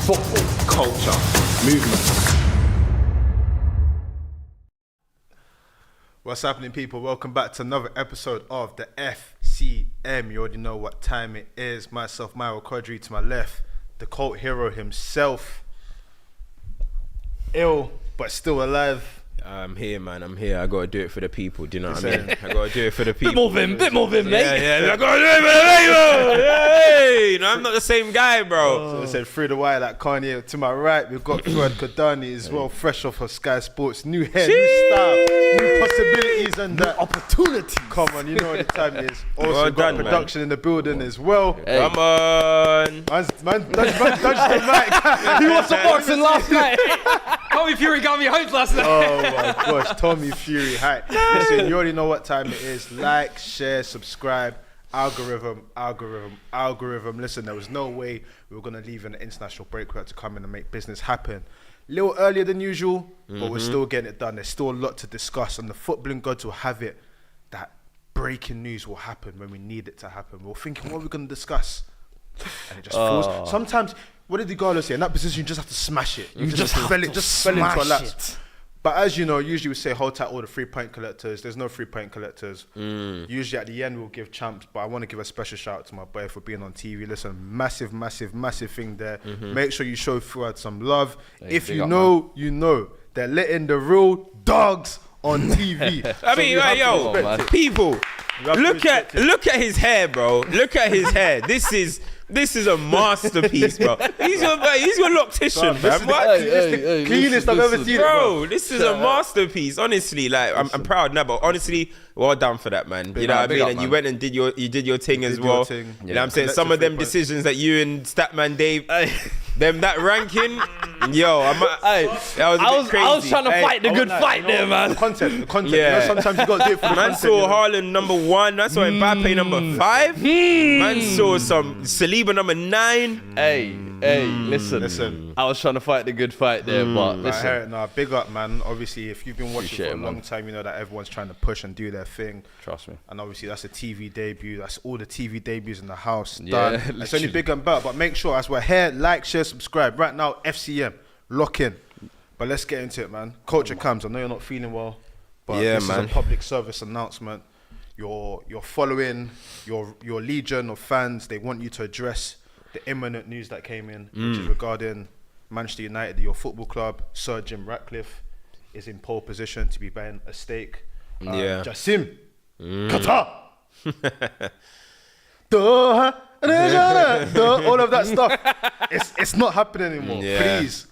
football, culture, movement. What's happening, people? Welcome back to another episode of the FCM. You already know what time it is. Myself, Myro Quadri, to my left, the cult hero himself. Ill, but still alive. I'm here, man. I'm here. I gotta do it for the people. Do you know what I mean? I gotta do it for the people. Bit more vim, mate. Yeah. I gotta do it for the people. Hey, no, I'm not the same guy, bro. So I said through the wire like Kanye. To my right, we've got Fuad Kodani as well, fresh off of Sky Sports. New hair, new style, new possibilities and opportunities. Come on, you know what the time is. Also Well got done, production in the building as well. Hey. Come on. Man, dodge the mic. He watched the boxing last night. Tommy Fury got me hopes last night. Oh my gosh, Tommy Fury. Hi. Listen, you already know what time it is. Like, share, subscribe. Algorithm. Listen, there was no way we were going to leave an international break. We had to come in and make business happen. A little earlier than usual, but we're still getting it done. There's still a lot to discuss, and the footballing gods will have it that breaking news will happen when we need it to happen. We're thinking, what are we going to discuss? And it just falls. Sometimes, what did the Garlo say? In that position, you just have to smash it. You just fell into a lapse. But as you know, usually we say hold tight all the 3-point collectors. There's no 3-point collectors. Usually at the end we'll give champs, but I want to give a special shout out to my boy for being on TV. Listen, massive thing there. Make sure you show Fuad some love. Hey, if you know, you know. They're letting the real dogs on TV. I mean, like, yo, people, look at his hair, bro. Look at his hair. This is a masterpiece, bro. He's your loctician, Bro, man. this is the cleanest I've ever seen it, Bro, this is a masterpiece. Honestly, like I'm proud now, but honestly, well done for that, man. You know what I mean? And you went and did your thing as well. You know what I'm saying? Some of them decisions that you and Statman Dave, that ranking, yo, I was trying to fight the good fight there, man. The content. Yeah. You know, sometimes you got to do it for the Man content. saw Haaland number 1. That's why Mbappe number 5. Man saw some Saliba number 9. Hey, listen. I was trying to fight the good fight there, but listen. Big up, man. Obviously, if you've been watching Appreciate for a it, long man. time, you know that everyone's trying to push and do their thing. Trust me. And obviously, that's a TV debut. That's all the TV debuts in the house. Yeah, Done. It's only big and better. But make sure, as we're here, like, share, subscribe. Right now, FCM, lock in. But let's get into it, man. Culture comes. I know you're not feeling well, but Yeah, this man. is a public service announcement. You're following your legion of fans. They want you to address the imminent news that came in, which is regarding Manchester United, your football club. Sir Jim Ratcliffe is in pole position to be buying a stake. Jassim, Qatar, Doha, all of that stuff. It's not happening anymore. Yeah. Please.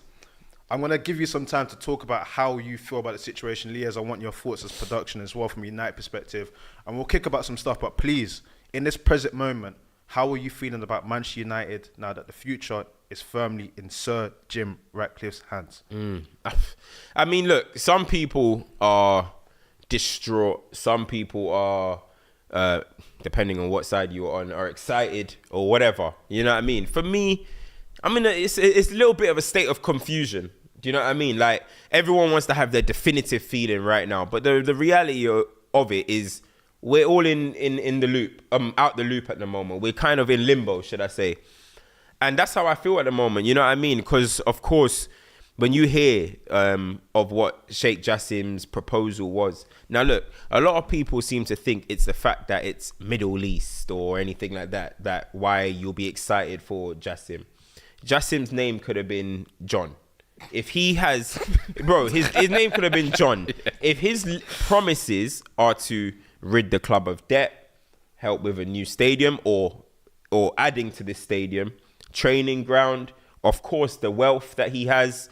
I'm going to give you some time to talk about how you feel about the situation. Liaz, I want your thoughts as production as well from a United perspective. And we'll kick about some stuff. But please, in this present moment, how are you feeling about Manchester United now that the future is firmly in Sir Jim Ratcliffe's hands? I mean, look, some people are distraught. Some people are, depending on what side you're on, are excited or whatever. You know what I mean? For me, I mean, it's a little bit of a state of confusion. Do you know what I mean? Like, everyone wants to have their definitive feeling right now. But the reality of it is we're all in the loop, out the loop at the moment. We're kind of in limbo, should I say. And that's how I feel at the moment. You know what I mean? Because, of course, when you hear of what Sheikh Jassim's proposal was. Now, look, a lot of people seem to think it's the fact that it's Middle East or anything like that why you'll be excited for Jassim. Jassim's name could have been John. If he has, bro, his name could have been John. If his promises are to rid the club of debt, help with a new stadium or adding to this stadium, training ground, of course, the wealth that he has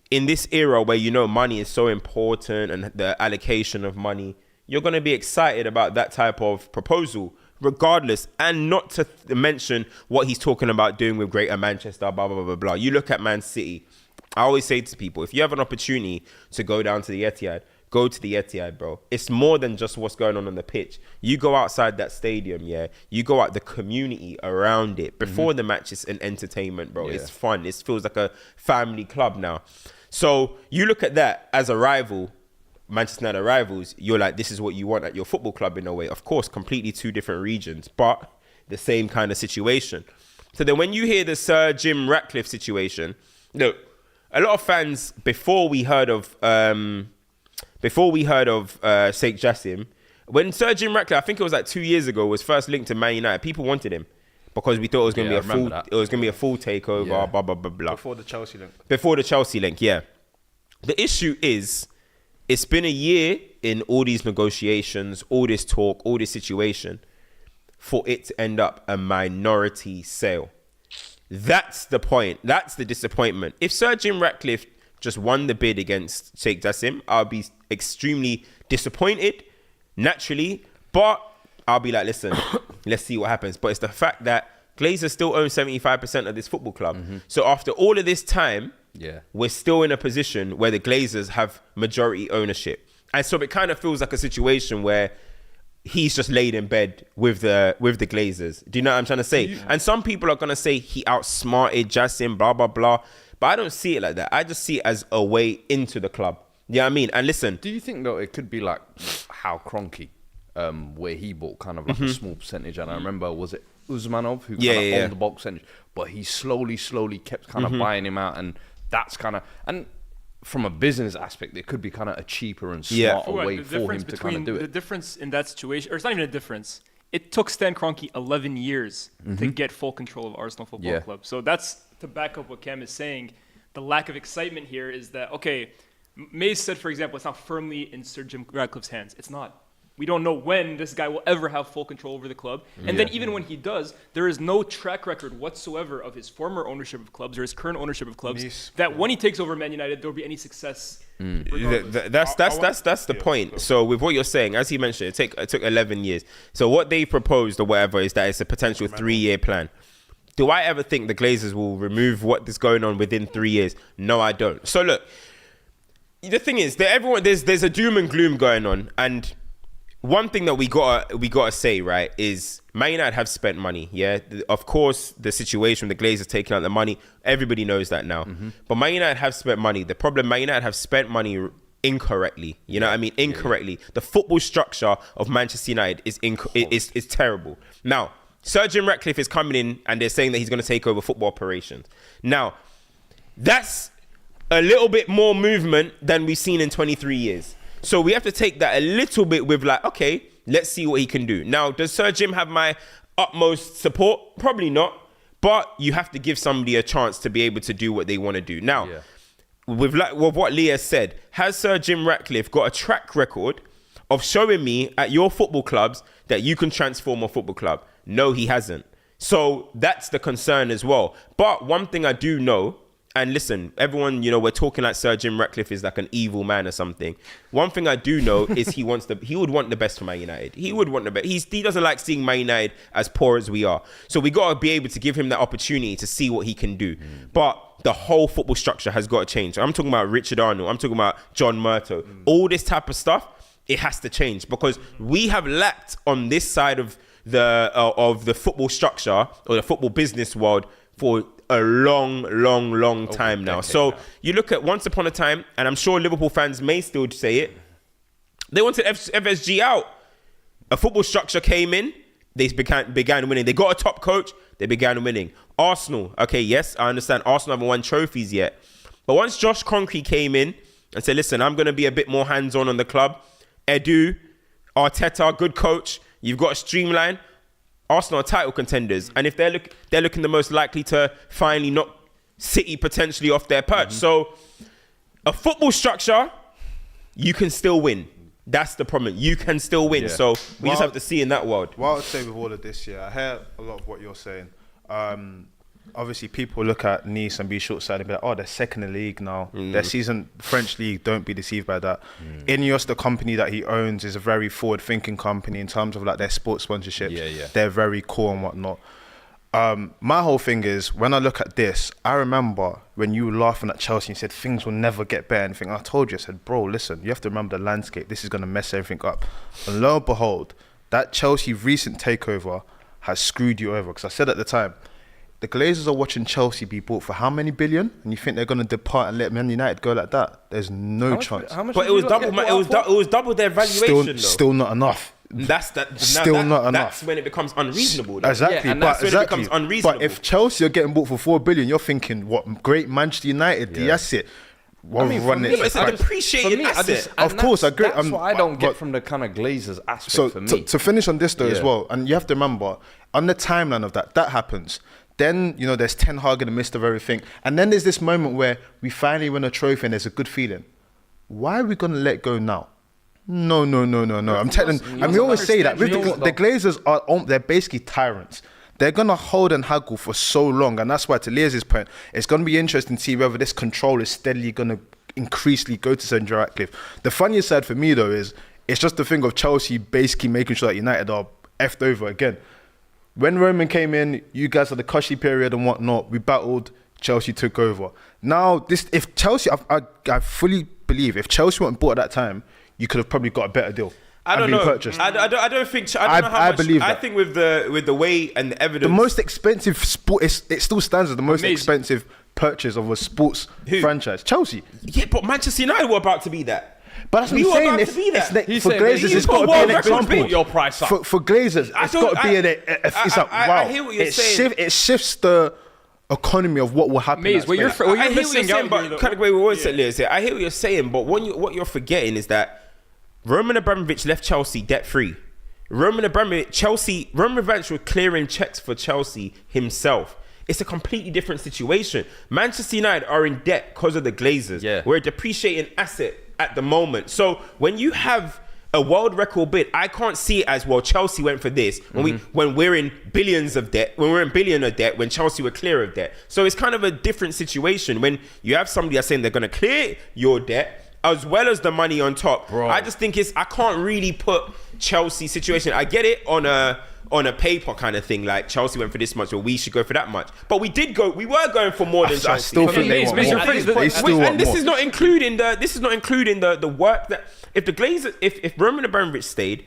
in this era where, you know, money is so important and the allocation of money, you're going to be excited about that type of proposal regardless, and not to mention what he's talking about doing with Greater Manchester, blah, blah, blah, blah. You look at Man City. I always say to people, if you have an opportunity to go down to the Etihad, go to the Etihad, bro. It's more than just what's going on the pitch. You go outside that stadium, yeah. You go out the community around it. Before the match, it's an entertainment, bro. Yeah. It's fun. It feels like a family club now. So you look at that as a rival, Manchester United rivals, you're like, this is what you want at your football club in a way. Of course, completely two different regions, but the same kind of situation. So then when you hear the Sir Jim Ratcliffe situation, look, a lot of fans, before we heard of Sheikh Jassim, when Sir Jim Ratcliffe, I think it was like 2 years ago, was first linked to Man United, people wanted him because we thought it was going to be a full takeover, blah, blah, blah, blah. Before the Chelsea link. Before the Chelsea link, yeah. The issue is, it's been a year in all these negotiations, all this talk, all this situation, for it to end up a minority sale. That's the point. That's the disappointment. If Sir Jim Ratcliffe just won the bid against Sheikh Jassim, I'll be extremely disappointed, naturally, but I'll be like, listen, let's see what happens. But it's the fact that Glazers still own 75% of this football club. So after all of this time, we're still in a position where the Glazers have majority ownership. And so it kind of feels like a situation where he's just laid in bed with the Glazers. Do you know what I'm trying to say? And some people are going to say he outsmarted Jassim, blah, blah, blah. But I don't see it like that. I just see it as a way into the club. You know what I mean? And listen. Do you think, though, it could be like how Kroenke, where he bought kind of like a small percentage? And I remember, was it Usmanov who kind of owned the bulk percentage? But he slowly kept kind of buying him out. And that's kind of... And from a business aspect, it could be kind of a cheaper and smarter way for him to kind of do it. The difference in that situation, or it's not even a difference. It took Stan Kroenke 11 years to get full control of Arsenal Football Club. So that's to back up what Cam is saying. The lack of excitement here is that, okay, Mays said, for example, it's not firmly in Sir Jim Ratcliffe's hands. It's not. We don't know when this guy will ever have full control over the club. And then even when he does, there is no track record whatsoever of his former ownership of clubs or his current ownership of clubs that when he takes over Man United, there will be any success. That's the point. So with what you're saying, as he mentioned, it took 11 years. So what they proposed or whatever is that it's a potential 3-year plan. Do I ever think the Glazers will remove what is going on within 3 years? No, I don't. So look, the thing is that there's a doom and gloom going on, and one thing that we gotta say, right, is Man United have spent money. Yeah, of course, the situation with the Glazers taking out the money, everybody knows that now. But Man United have spent money. The problem, Man United have spent money incorrectly. You know what I mean? Incorrectly. The football structure of Manchester United is terrible. Now, Sir Jim Ratcliffe is coming in, and they're saying that he's going to take over football operations. Now, that's a little bit more movement than we've seen in 23 years. So we have to take that a little bit with like, okay, let's see what he can do. Now, does Sir Jim have my utmost support? Probably not. But you have to give somebody a chance to be able to do what they want to do. Now, with what Leah said, has Sir Jim Ratcliffe got a track record of showing me at your football clubs that you can transform a football club? No, he hasn't. So that's the concern as well. But one thing I do know, and listen, everyone, we're talking like Sir Jim Ratcliffe is like an evil man or something. One thing I do know is he would want the best for Man United. He would want the best. He doesn't like seeing Man United as poor as we are. So we got to be able to give him that opportunity to see what he can do. But the whole football structure has got to change. I'm talking about Richard Arnold. I'm talking about John Murtough. All this type of stuff, it has to change because we have lacked on this side of the football structure or the football business world for a long time now. So you look at once upon a time, and I'm sure Liverpool fans may still say it, they wanted FSG out. A football structure came in, they began winning. They got a top coach, they began winning. Arsenal, okay, yes, I understand Arsenal haven't won trophies yet. But once Josh Kroenke came in and said, listen, I'm going to be a bit more hands-on on the club. Edu, Arteta, good coach, you've got to streamline. Arsenal are title contenders, and if they're looking the most likely to finally knock City potentially off their perch. So a football structure, you can still win. That's the problem. You can still win. So we just have to see in that world. What I would say with all of this, I hear a lot of what you're saying. Obviously, people look at Nice and be short-sighted and be like, oh, they're second in the league now. Their season, French league, don't be deceived by that. Ineos, the company that he owns, is a very forward-thinking company in terms of like their sports sponsorships. They're very cool and whatnot. My whole thing is, when I look at this, I remember when you were laughing at Chelsea and said things will never get better. And I told you, I said, bro, listen, you have to remember the landscape. This is going to mess everything up. And lo and behold, that Chelsea recent takeover has screwed you over. Because I said at the time, the Glazers are watching Chelsea be bought for how many billion? And you think they're going to depart and let Man United go like that? There's no chance. But it was double their valuation. Still not enough. Still not enough. That's when it becomes unreasonable. Though. Exactly, Yeah, and but that's when it becomes unreasonable. But if Chelsea are getting bought for 4 billion, you're thinking, what? Great Manchester United, the asset. I mean, for me, it's a depreciated asset. Of course, I agree. That's what I don't get from the kind of Glazers aspect So for me. to finish on this though as well, and you have to remember, on the timeline of that happens. Then, you know, there's Ten Hag in the midst of everything. And then there's this moment where we finally win a trophy and there's a good feeling. Why are we going to let go now? No. I'm telling, and we always say that. The Glazers they're basically tyrants. They're going to hold and haggle for so long. And that's why, to Lears' point, it's going to be interesting to see whether this control is steadily going to increasingly go to Sir Ratcliffe. The funniest side for me, though, is it's just the thing of Chelsea basically making sure that United are effed over again. When Roman came in, you guys had the cushy period and whatnot. We battled, Chelsea took over. Now, if Chelsea, I fully believe if Chelsea weren't bought at that time, you could have probably got a better deal. I don't know. Purchased. I don't think. I don't know how much. Believe that. I think with the way and the evidence, the most expensive sport. It still stands as the most expensive purchase of a sports franchise. Chelsea. Yeah, but Manchester United were about to be that. But that's what I'm saying. For Glazers, it's got to be an example. Your price up. For Glazers, it's got to be it's like, wow. I hear what you're saying. It shifts the economy of what will happen. Maze, what you're missing out here, but kind of way we always say, Liz, I hear what you're saying, but what you're forgetting is that Roman Abramovich left Chelsea debt-free. Roman Abramovich was clearing checks for Chelsea himself. It's a completely different situation. Manchester United are in debt because of the Glazers. Yeah. We're a depreciating asset at the moment. So when you have a world record bid, I can't see it as, well, Chelsea went for this when we're in billions of debt, when Chelsea were clear of debt. So it's kind of a different situation when you have somebody that's saying they're going to clear your debt as well as the money on top. Bro. I just think I can't really put Chelsea situation. I get it on a paper kind of thing, like Chelsea went for this much, or we should go for that much. But we were going for more than Chelsea. I still think they want more. And this is not including the work that if the Glazers, if Roman Abramovich stayed,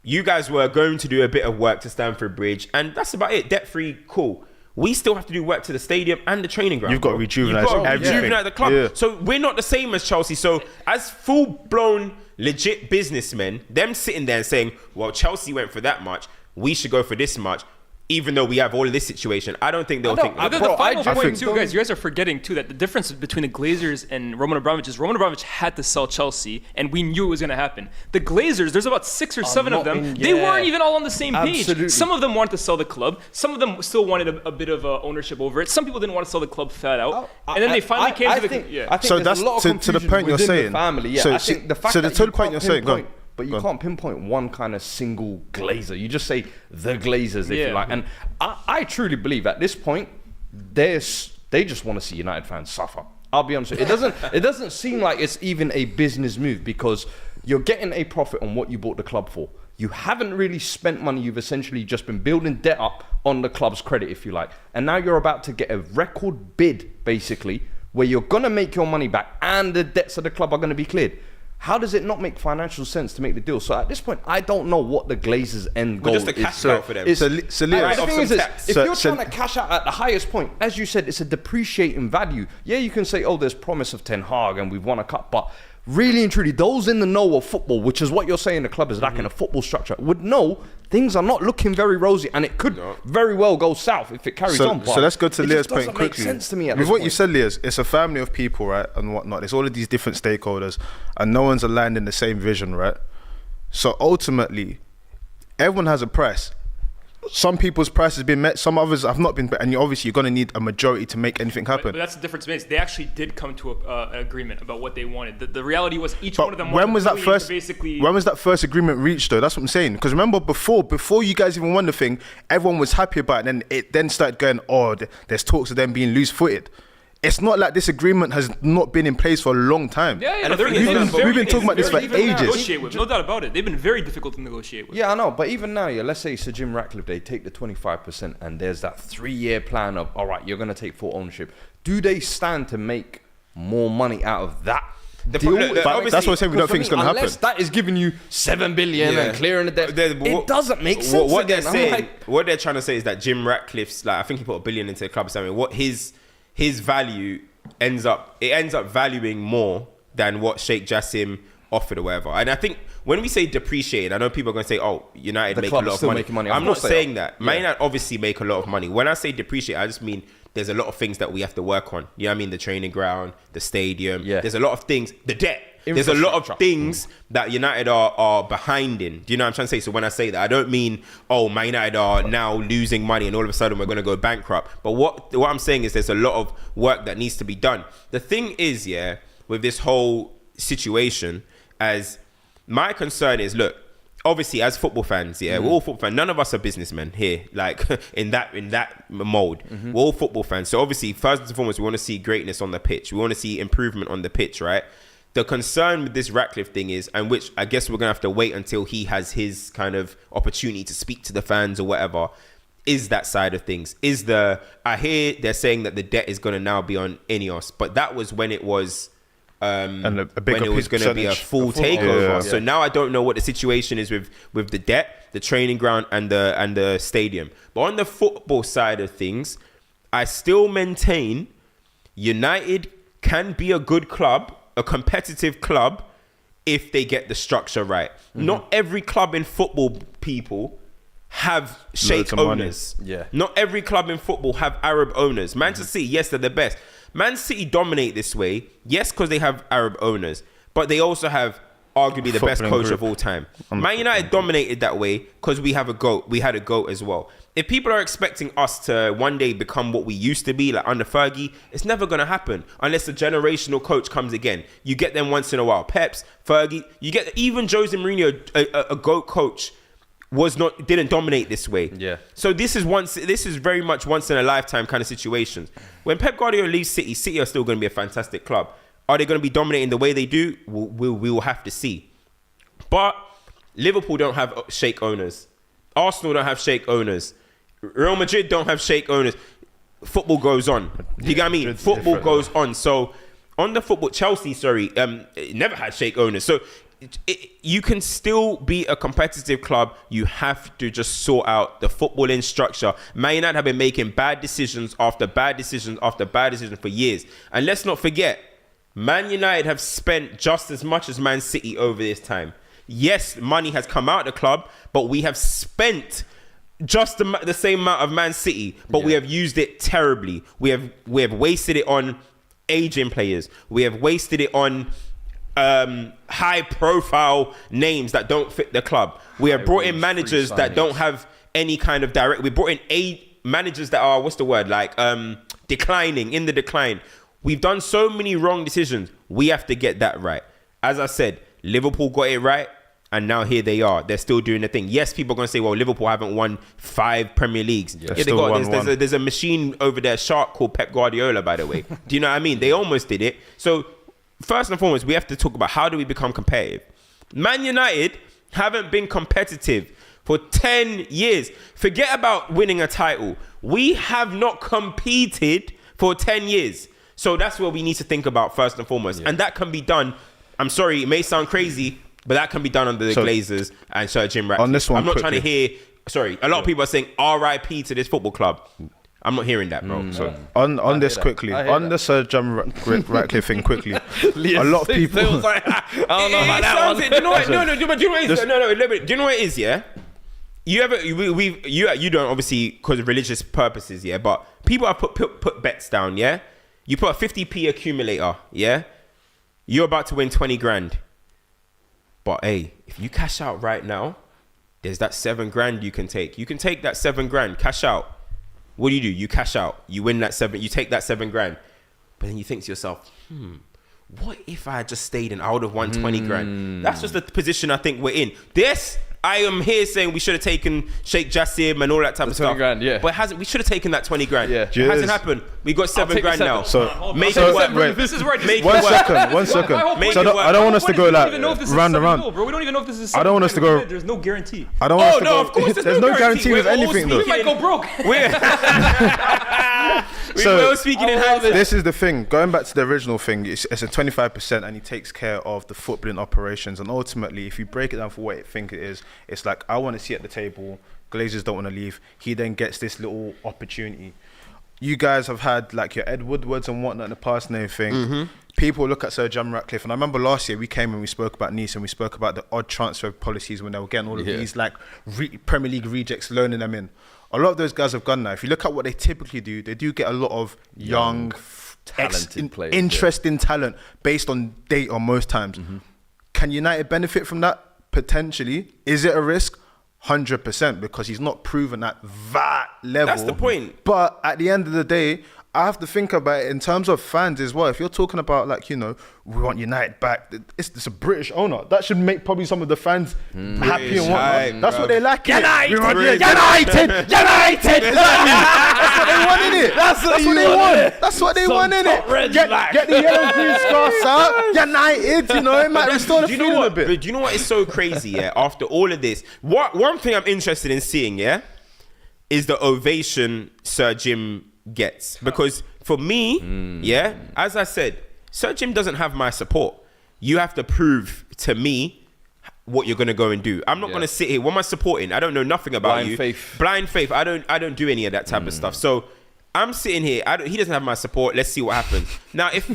you guys were going to do a bit of work to Stamford Bridge, and that's about it. Debt free, cool. We still have to do work to the stadium and the training ground. You've got to rejuvenate the club. Yeah. So we're not the same as Chelsea. So as full-blown legit businessmen, them sitting there and saying, well, Chelsea went for that much, we should go for this much, even though we have all of this situation. I don't think they'll think that. The final point too, guys, you guys are forgetting too that the difference between the Glazers and Roman Abramovich is Roman Abramovich had to sell Chelsea, and we knew it was going to happen. The Glazers, there's about 6 or 7 of them. They weren't even all on the same page. Absolutely. Some of them wanted to sell the club. Some of them still wanted a bit of ownership over it. Some people didn't want to sell the club flat out. And then they finally came to the... I think so that's to the point you're saying. Family. So I think the fact so the that total point you're saying, go on. But you can't pinpoint one kind of single Glazer. You just say the Glazers, if you like. And I truly believe at this point, they just want to see United fans suffer. I'll be honest with you. It doesn't seem like it's even a business move because you're getting a profit on what you bought the club for. You haven't really spent money. You've essentially just been building debt up on the club's credit, if you like. And now you're about to get a record bid, basically, where you're going to make your money back and the debts of the club are going to be cleared. How does it not make financial sense to make the deal? So at this point, I don't know what the Glazers' end goal is. Just a cash out for them. The thing is, if you're trying to cash out at the highest point, as you said, it's a depreciating value. Yeah, you can say, oh, there's promise of Ten Hag and we've won a cup, but really and truly, those in the know of football, which is what you're saying the club is lacking a football structure, would know things are not looking very rosy, and it could very well go south if it carries on. So let's go to Leah's point quickly. It doesn't make sense to me at with this what point. you said, Leah's, it's a family of people, right, and whatnot. There's all of these different stakeholders, and no one's aligned in the same vision, right? So ultimately, everyone has a price. Some people's price has been met, some others have not been met, and you're going to need a majority to make anything happen. But that's the difference. They actually did come to an agreement about what they wanted. The reality was each one of them when was that first agreement reached, though? That's what I'm saying. Because remember, before you guys even won the thing, everyone was happy about it, and then it then started going, there's talks of them being loose-footed. It's not like this agreement has not been in place for a long time. Yeah, we've been talking about this for ages. Negotiate with, no doubt about it. They've been very difficult to negotiate with. Yeah, I know, but even now, let's say Sir Jim Ratcliffe, they take the 25% and there's that 3-year plan of, all right, you're going to take full ownership. Do they stand to make more money out of that? But that's what I'm saying, we don't think it's going to happen. Unless that is giving you 7 billion and clearing the debt, it doesn't make sense. What they're trying to say is that Jim Ratcliffe's, I think he put $1 billion into the club or something. What his value ends up valuing more than what Sheikh Jassim offered or whatever. And I think when we say depreciated, I know people are going to say, oh, United The make a club lot is of still money. making money. I'm Of not course they saying are. that. Man United obviously make a lot of money. When I say depreciate, I just mean there's a lot of things that we have to work on. You know what I mean? The training ground, the stadium. Yeah. There's a lot of things. The debt. There's a lot of things that United are behind in. Do you know what I'm trying to say? So when I say that, I don't mean, oh, Man United are now losing money and all of a sudden we're going to go bankrupt. But what I'm saying is there's a lot of work that needs to be done. The thing is, yeah, with this whole situation, as my concern is, look, obviously as football fans, yeah, we're all football fans. None of us are businessmen here, like in that mode. We're all football fans. So obviously, first and foremost, we want to see greatness on the pitch. We want to see improvement on the pitch, right? The concern with this Ratcliffe thing is, and which I guess we're going to have to wait until he has his kind of opportunity to speak to the fans or whatever, is that side of things. I hear they're saying that the debt is going to now be on Ineos, but that was when it was and a when it was going to be a full takeover. Yeah. So now I don't know what the situation is with the debt, the training ground, and the stadium. But on the football side of things, I still maintain United can be a good club, a competitive club, if they get the structure right. Not every club in football, people, have sheikh owners. Yeah. Not every club in football have Arab owners. Manchester City, yes, they're the best. Man City dominate this way, yes, because they have Arab owners, but they also have arguably the best coach of all time. Man United dominated that way because we have a GOAT. We had a GOAT as well. If people are expecting us to one day become what we used to be, like under Fergie, it's never going to happen unless a generational coach comes again. You get them once in a while. Peps, Fergie, you get even Jose Mourinho, a GOAT coach, didn't dominate this way. Yeah. So this is very much once in a lifetime kind of situations. When Pep Guardiola leaves City are still going to be a fantastic club. Are they going to be dominating the way they do? We will have to see. But Liverpool don't have sheikh owners. Arsenal don't have sheikh owners. Real Madrid don't have sheikh owners. Football goes on. You get what I mean? Football goes on. So on the football, Chelsea, never had sheikh owners. So you can still be a competitive club. You have to just sort out the footballing structure. Man United have been making bad decisions after bad decisions after bad decisions for years. And let's not forget, Man United have spent just as much as Man City over this time. Yes, money has come out of the club, but we have spent just the same amount of Man City, but we have used it terribly. We have wasted it on aging players. We have wasted it on high-profile names that don't fit the club. We have brought in managers that don't have any kind of direct. We brought in managers that are declining, in the decline. We've done so many wrong decisions. We have to get that right. As I said, Liverpool got it right, and now here they are. They're still doing the thing. Yes, people are going to say, well, Liverpool haven't won 5 Premier Leagues. Yeah, there's a machine over there, shark called Pep Guardiola, by the way. Do you know what I mean? They almost did it. So first and foremost, we have to talk about how do we become competitive. Man United haven't been competitive for 10 years. Forget about winning a title. We have not competed for 10 years. So that's what we need to think about first and foremost. Yeah. And that can be done. I'm sorry, it may sound crazy, but that can be done under the Glazers and Sir Jim Ratcliffe. On this one, I'm not trying to hear... Sorry, a lot of people are saying RIP to this football club. I'm not hearing that, bro. So on this quickly, on the Sir Jim Ratcliffe thing quickly, a lot of people... I don't know about that one. Do you know what? Do you know what it is? Do you know what it is, yeah? You don't, obviously, because of religious purposes, yeah? But people have put bets down, yeah? You put a 50p accumulator, yeah? You're about to win 20 grand. But hey, if you cash out right now, there's that 7 grand you can take. You can take that 7 grand, cash out. What do? You cash out. You win that 7, you take that 7 grand. But then you think to yourself, what if I had just stayed and I would have won 20 grand? That's just the position I think we're in. I am here saying we should have taken Sheikh Jassim and all that type of stuff. 20 grand, yeah. But we should have taken that 20 grand. Yeah. It hasn't happened. We got 7 grand now. So make it work. wait, This is where one second. So I don't want us to go like round and round. Bro, we don't even know if this is. I don't want us to go. There's no guarantee. I don't want us to go. Of course, there's no guarantee with anything though. We might go broke. We're all speaking in hindsight. This is the thing. Going back to the original thing, it's a 25%, and he takes care of the footballing operations. And ultimately, if you break it down for what you think it is, it's like, I want to sit at the table. Glazers don't want to leave. He then gets this little opportunity. You guys have had like your Ed Woodwards and whatnot in the past and everything. people look at Sir John Ratcliffe, and I remember last year we came and we spoke about Nice and we spoke about the odd transfer policies when they were getting all of these like Premier League rejects, loaning them in. A lot of those guys have gone now. If you look at what they typically do, they do get a lot of young talented players, interesting talent based on data most times. Can United benefit from that? Potentially. Is it a risk? 100%, because he's not proven at that level. That's the point. But at the end of the day, I have to think about it in terms of fans as well. If you're talking about like, you know, we want United back, it's a British owner. That should make probably some of the fans happy and whatnot. That's what they like. United! United! That's what they want, innit? That's what they want. That's what they want, innit? Get the yellow green scarves out. United, you know, it might restore the feeling a bit. But do you know what is so crazy, yeah? After all of this, one thing I'm interested in seeing, yeah, is the ovation Sir Jim gets. Because for me, yeah, as I said, Sir Jim doesn't have my support. You have to prove to me what you're gonna go and do. I'm not gonna sit here. What am I supporting? I don't know nothing about Blind you. faith. Blind faith. I don't do any of that type of stuff. So I'm sitting here. He doesn't have my support. Let's see what happens. Now, if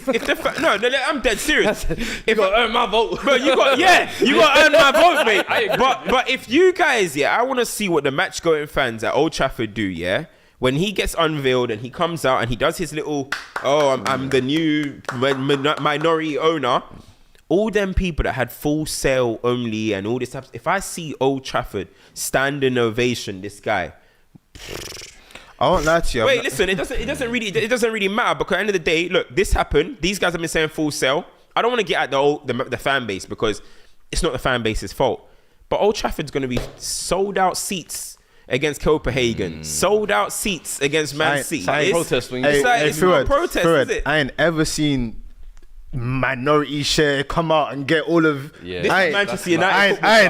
no, I'm dead serious. You got to earn my vote. But you got to earn my vote, mate. But if you guys, yeah, I want to see what the match going fans at Old Trafford do, yeah. When he gets unveiled and he comes out and he does his little, I'm the new minority owner. All them people that had Full Sail only and all this stuff. If I see Old Trafford standing ovation, this guy. I won't lie to you. Wait, listen. It doesn't really matter, because at the end of the day, look, this happened. These guys have been saying Full Sail. I don't want to get at the fan base, because it's not the fan base's fault. But Old Trafford's going to be sold out seats against Copenhagen, sold out seats against Man City. It's not a protest, is it? I ain't ever seen minority share come out and get all of. This is Manchester United. I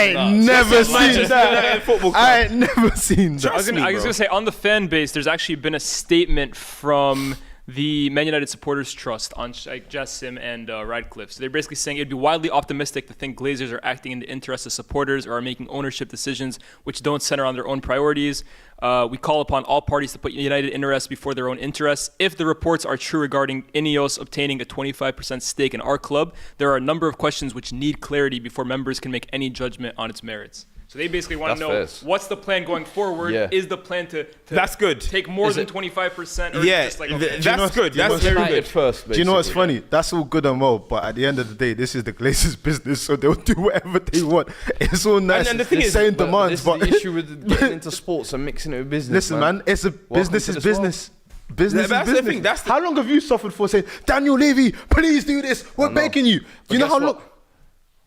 ain't never seen that. I ain't never seen that. I was gonna say, on the fan base, there's actually been a statement from the Man United Supporters Trust on Jassim and Ratcliffe. So they're basically saying it'd be wildly optimistic to think Glazers are acting in the interest of supporters or are making ownership decisions which don't center on their own priorities. We call upon all parties to put United interests before their own interests. If the reports are true regarding Ineos obtaining a 25% stake in our club, there are a number of questions which need clarity before members can make any judgment on its merits. So they basically want to know, what's the plan going forward? Yeah. Is the plan to that's good. Take more than 25%? Or yeah, just like, okay. That's good. That's very good. First, do you know what's funny? That's all good and well, but at the end of the day, this is the Glazers' business, so they'll do whatever they want. It's all nice. And the thing is, saying demands, but the issue with getting into sports and mixing it with business. Listen, man, it's a business is business. Business that's is business. The thing. That's how long have you suffered for saying, Daniel Levy, please do this? We're begging you. Do you know how long?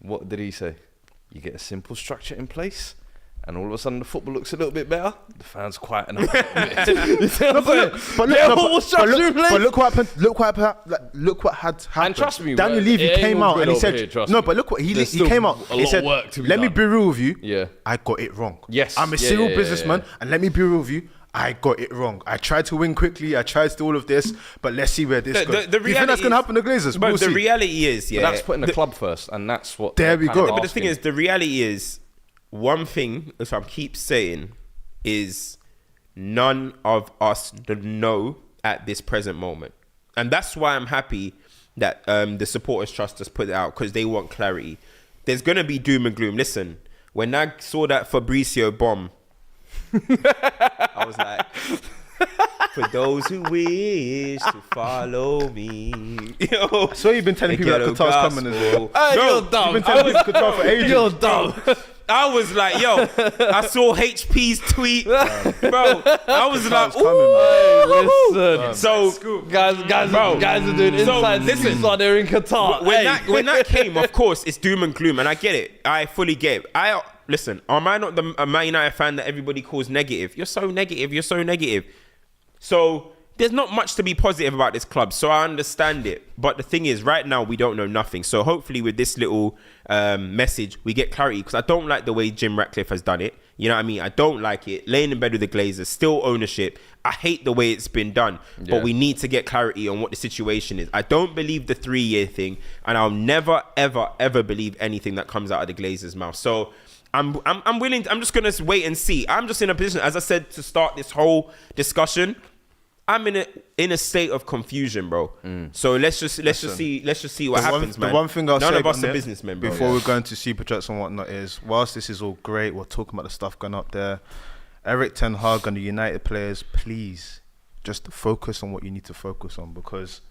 What did he say? You get a simple structure in place, and all of a sudden the football looks a little bit better. The fans quieten up. But look what happened. Look what had happened. And trust me, Daniel Levy came out and he said, but look what he came out. He said, let me be real with you. Yeah, I got it wrong. Yes, I'm a serial businessman, and let me be real with you. I got it wrong. I tried to win quickly. I tried to do all of this, but let's see where this goes. Do you think that's going to happen to Glazers? But the reality is, but that's putting the club first, and that's what. There we go. But the thing is, the reality is, one thing, as I keep saying, is none of us know at this present moment. And that's why I'm happy that the Supporters Trust has put it out, because they want clarity. There's going to be doom and gloom. Listen, when I saw that Fabrizio bomb, I was like, for those who wish to follow me. Yo, so you've been telling people that Qatar's coming as well. You're dumb. You've been telling people Qatar for ages. You're dumb. I was like, yo, I saw HP's tweet, bro. I was like, ooh. So guys are doing inside. Listen, so they're in Qatar. When that came, of course, it's doom and gloom, and I get it. I fully get it. Listen, am I not a Man United fan that everybody calls negative? You're so negative. You're so negative. So there's not much to be positive about this club. So I understand it. But the thing is, right now, we don't know nothing. So hopefully with this little message, we get clarity. Because I don't like the way Jim Ratcliffe has done it. You know what I mean? I don't like it. Laying in bed with the Glazers, still ownership. I hate the way it's been done. Yeah. But we need to get clarity on what the situation is. I don't believe the 3-year thing. And I'll never, ever, ever believe anything that comes out of the Glazers' mouth. So I'm willing. I'm just going to wait and see. I'm just in a position, as I said, to start this whole discussion. I'm in a state of confusion, bro. So let's just see what happens, man. The one thing I'll say none of us on are it, businessmen, bro. before we go into super chats and whatnot is, whilst this is all great, we're talking about the stuff going up there. Eric Ten Hag and the United players, please just focus on what you need to focus on, because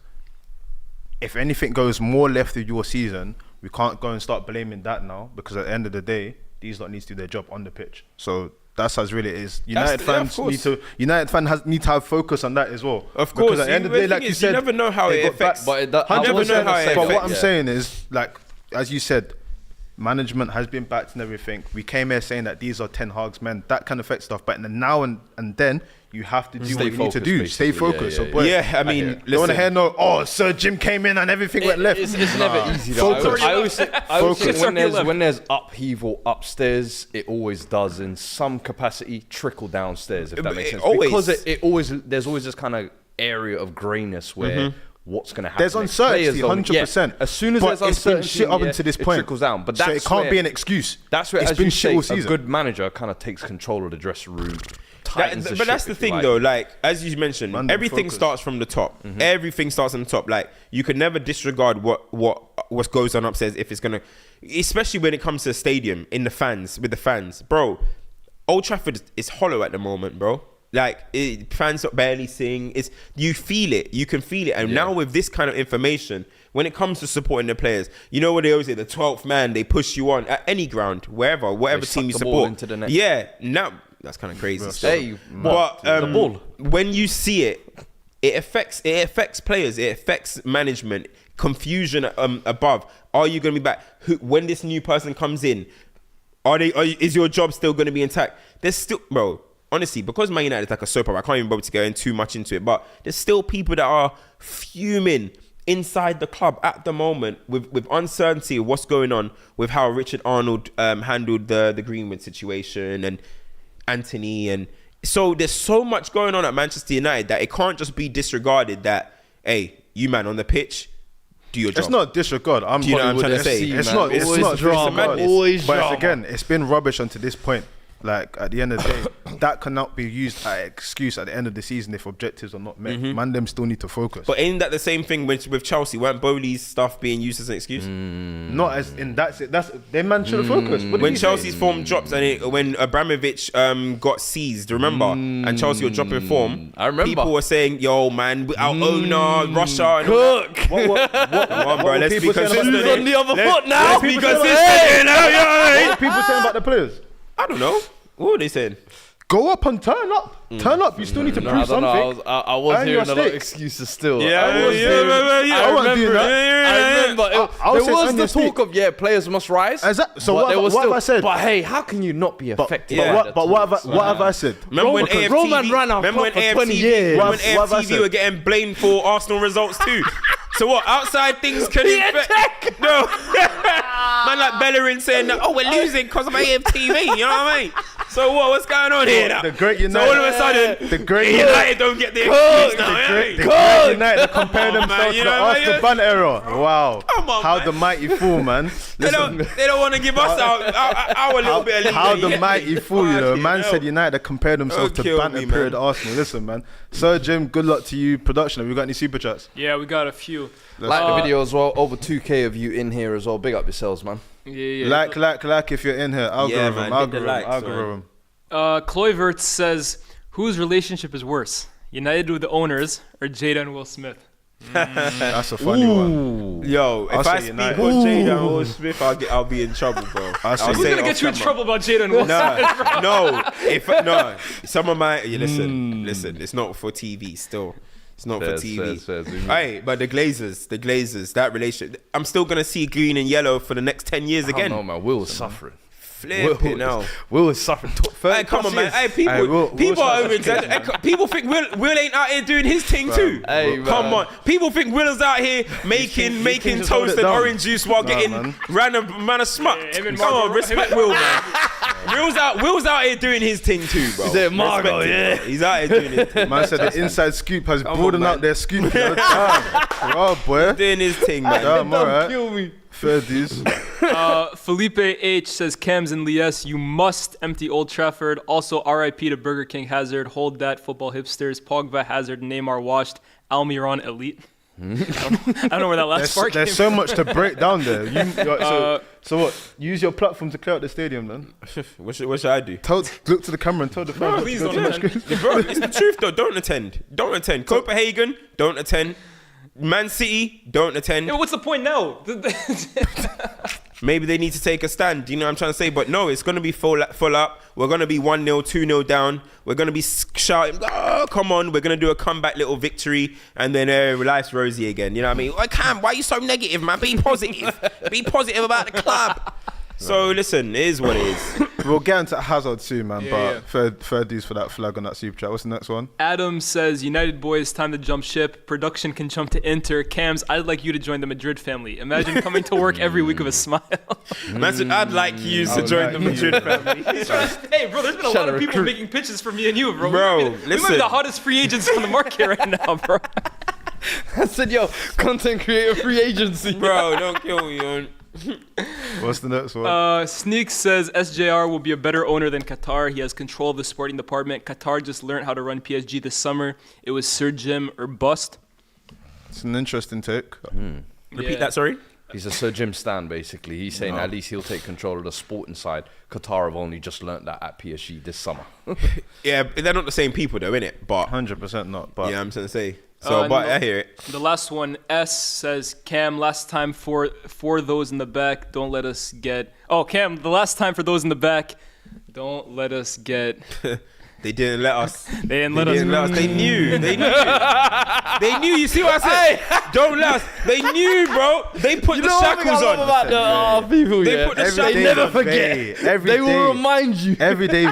if anything goes more left with your season, we can't go and start blaming that now, because at the end of the day, these lot need to do their job on the pitch. So that's as really it is. United fans need to have focus on that as well. Of course, because at the end of the day, like you said, you never know how it affects. But But what I'm saying is, like as you said, management has been backed and everything. We came here saying that these are Ten Hag's men. That can affect stuff, but in the now and then you have to do what you need to do. Stay focused. I mean, don't want to hear Sir Jim came in and everything went left. It's never easy though. I always think when there's upheaval upstairs, it always does in some capacity trickle downstairs, if that makes sense. Because there's always this kind of area of greyness where what's going to happen. There's uncertainty, 100%. As soon as there's uncertainty, it's been shit up until this point. It trickles down. But so it can't be an excuse. That's where, it's as been you shit all say, a season. good manager kind of takes control of the dressing room. But that's the thing, though. Like as you mentioned, everything starts from the top. Everything starts from the top. Like you could never disregard what goes on upstairs if it's gonna, especially when it comes to the stadium with the fans, bro. Old Trafford is hollow at the moment, bro. Like fans barely sing. You feel it. You can feel it. And now with this kind of information, when it comes to supporting the players, you know what they always say: the 12th man. They push you on at any ground, whatever team you support. Into the net. Yeah. Now that's kind of crazy. But the ball. When you see it, it affects players. It affects management. Confusion above. Are you going to be back? When this new person comes in, is your job still going to be intact? There's still, bro. Honestly, because Man United is like a soap opera, I can't even bother to go in too much into it. But there's still people that are fuming inside the club at the moment with uncertainty of what's going on with how Richard Arnold handled the Greenwood situation and Anthony. And so there's so much going on at Manchester United that it can't just be disregarded that, hey, you man on the pitch, do your job. It's not disregard. Do you know what I'm trying to say? It's not drama. But again, it's been rubbish until this point. Like at the end of the day, that cannot be used as an excuse at the end of the season if objectives are not met. Man, them still need to focus. But ain't that the same thing with Chelsea? Weren't Bowley's stuff being used as an excuse? Not as in that's it. That's their man should have focused. When Chelsea's form drops and when Abramovich got seized, remember? And Chelsea were dropping form. I remember. People were saying, "Yo, man, our owner, Russia." And Cook. Come on, bro. Let's be consistent. Who's on the other foot now? Let's be consistent. What are people saying about the players? I don't know. What were they saying? Go up and turn up. Turn up. You still need to prove something. I was hearing a lot of excuses still. I remember. There was the talk of players must rise. So what have I said? But hey, how can you not be affected? But what have I said? Remember when Roman ran our club for 20 years. When AFTV were getting blamed for Arsenal results too. So what? Outside things can affect. No. Man like Bellerin saying that, we're losing because of AFTV. You know what I mean? So what? What's going on here now? The great United. So all of a sudden, the great United don't get the excuse now. The great United compare themselves to the Arsenal ban era. Wow. Come on, how man. the mighty fool, man. They don't want to give us our little bit of how the mighty fool, you know. Man said United compare themselves to banter period Arsenal. Listen, man. Sir Jim, good luck to you. Production, have you got any super chats? Yeah, we got a few. Like the video as well. Over 2K of you in here as well. Big up yourselves, man. Yeah. Like if you're in here. Algorithm. Kloivert says, whose relationship is worse? United with the owners or Jada and Will Smith? That's a funny one. Yo, if I speak on Jada and Will Smith, I'll be in trouble, bro. Who's gonna get you in trouble about Jada and Will Smith? No. Some of my listen. It's not for TV. Still, it's not for TV. Hey, but the Glazers, that relationship. I'm still gonna see green and yellow for the next 10 years again. No, man. Will is suffering. Flipping now. Will is suffering. Hey, come on, man. Hey, people are over exaggerating. People think Will ain't out here doing his thing too. Hey, come on. People think Will's out here making toast and orange juice while getting random man of smucked. Come on, respect Will, man. Will's out here doing his thing too, bro. Is it Margot? Yeah. He's out here doing his thing. Man said the inside scoop has broadened out their scoop. Oh, boy. He's doing his thing, man. Alright. Kill me. Fair dues. Felipe H says, Cams and Lies, you must empty Old Trafford. Also, RIP to Burger King Hazard. Hold that, football hipsters. Pogba, Hazard, Neymar washed. Almiron elite. I don't know where that last part came There's so much to break down there. So what? Use your platform to clear out the stadium, then. What should I do? Look to the camera and tell the fans. please to go don't to my attend. screen. Bro, it's the truth though. Don't attend. Don't attend. Copenhagen, don't attend. Man City, don't attend. Yeah, what's the point now? Maybe they need to take a stand. You know what I'm trying to say? But no, it's going to be full up. We're going to be 1-0, 2-0 down. We're going to be shouting, oh, come on. We're going to do a comeback little victory. And then life's rosy again. You know what I mean? I can't. Why are you so negative, man? Be positive. Be positive about the club. So listen, it is what it is. We'll get into Hazard soon, man. Yeah, but fair dues for that flag on that super chat. What's the next one? Adam says, United boys, time to jump ship. Production can jump to Inter. Cams, I'd like you to join the Madrid family. Imagine coming to work every week with a smile. Man said, I'd like you to join the Madrid family. Hey, bro, there's been a lot of people making pitches for me and you, bro. Bro, we might be listen. the hottest free agents on the market right now, bro. I said, yo, content creator free agency. Bro, don't kill me, man. What's the next one? Sneak says SJR will be a better owner than Qatar. He has control of the sporting department. Qatar just learned how to run PSG this summer. It was Sir Jim or bust. It's an interesting take. Repeat that, sorry. He's a Sir Jim Stan, basically. He's saying at least he'll take control of the sporting side. Qatar have only just learnt that at PSG this summer. Yeah, they're not the same people though, innit? But 100% not. But yeah, I'm trying to say. So, but I hear it. The last one, S says, Cam, last time for those in the back, don't let us get... Oh, Cam, the last time for those in the back, don't let us get... They didn't let us. They didn't let us. They knew. They knew. They knew. You see what I said? Don't let us. They knew, bro. They put the shackles on. About the people, They put the shackles. They never forget. They will remind you. Every day,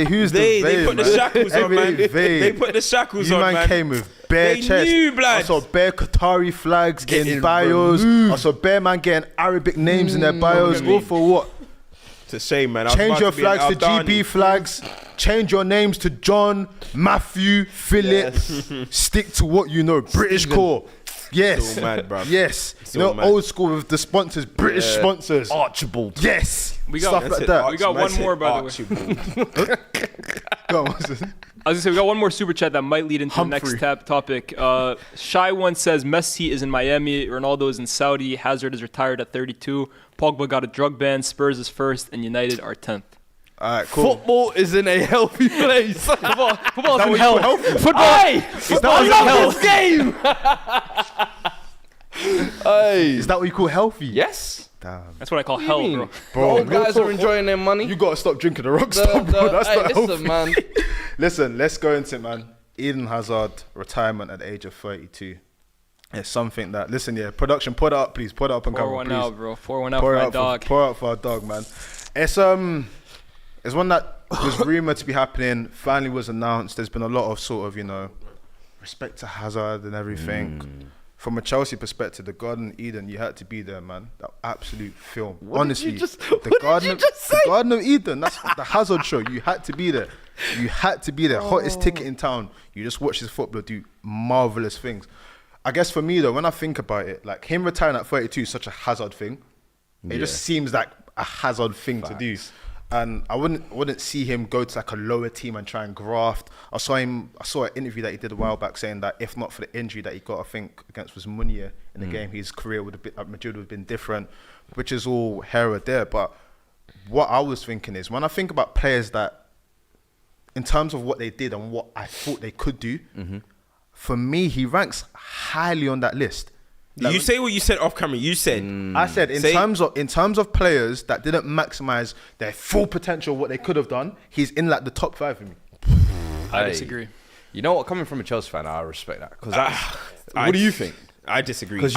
who's They the put the shackles on, man. They put the shackles on, man. man. Came with bare They chest. knew, blood. I saw bare Qatari flags in bios. I saw bare man getting Arabic names in their bios. All for what? It's a shame, man. Change your flags to GB flags. Change your names to John, Matthew, Philip. Stick to what you know. British core. Yes. So mad, bruv. Yes. So You know, mad. old school with the sponsors, British sponsors. Archibald. Yes. We got- Stuff like that. We got one more, by the way. Go on, what's this? I was gonna say, we got one more super chat that might lead into Humphrey. the next topic. Shy One says, Messi is in Miami, Ronaldo is in Saudi, Hazard is retired at 32, Pogba got a drug ban, Spurs is first, and United are 10th. All right, cool. Football is in a healthy place. Football is in what hell. you call healthy? Football. Football I love this game. Hey. Is that what you call healthy? Yes. Damn. That's what I call hell, bro. Bro, Old guys are enjoying their money. You gotta stop drinking the rock star, bro. That's not listen, healthy. man. Listen, let's go into it, man. Eden Hazard, retirement at the age of 32. It's something that, listen, yeah, production, put it up, please. Put it up and cover, 4-1 please. out, bro. 4-1 out for my dog. Pour out for our dog, man. It's one that was rumored to be happening, finally was announced. There's been a lot of sort of, you know, respect to Hazard and everything. From a Chelsea perspective, the Garden of Eden, you had to be there, man. That absolute film. Honestly, the Garden of Eden, that's the Hazard show. You had to be there. You had to be there. Hottest ticket in town. You just watch this footballer do marvelous things. I guess for me though, when I think about it, like him retiring at 32 is such a Hazard thing. It just seems like a Hazard thing to do. And I wouldn't see him go to like a lower team and try and graft. I saw an interview that he did a while back saying that if not for the injury that he got, I think against was Munir in the game, his career would have been at Madrid would have been different, which is all here or there. But what I was thinking is when I think about players that, in terms of what they did and what I thought they could do, for me, he ranks highly on that list. Like, You say what you said off camera. You said. I said in terms of players that didn't maximize their full potential, what they could have done, he's in like the top 5 for me. I disagree. You know what? Coming from a Chelsea fan, I respect that. Because what do you think? I disagree. Because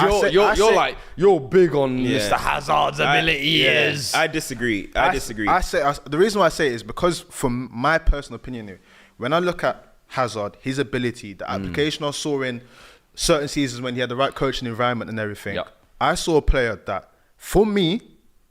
you're big on Mr. Hazard's abilities. I disagree. I disagree. The reason why I say it is because, from my personal opinion here, when I look at Hazard, his ability, the application I saw in certain seasons when he had the right coaching environment and everything, I saw a player that, for me,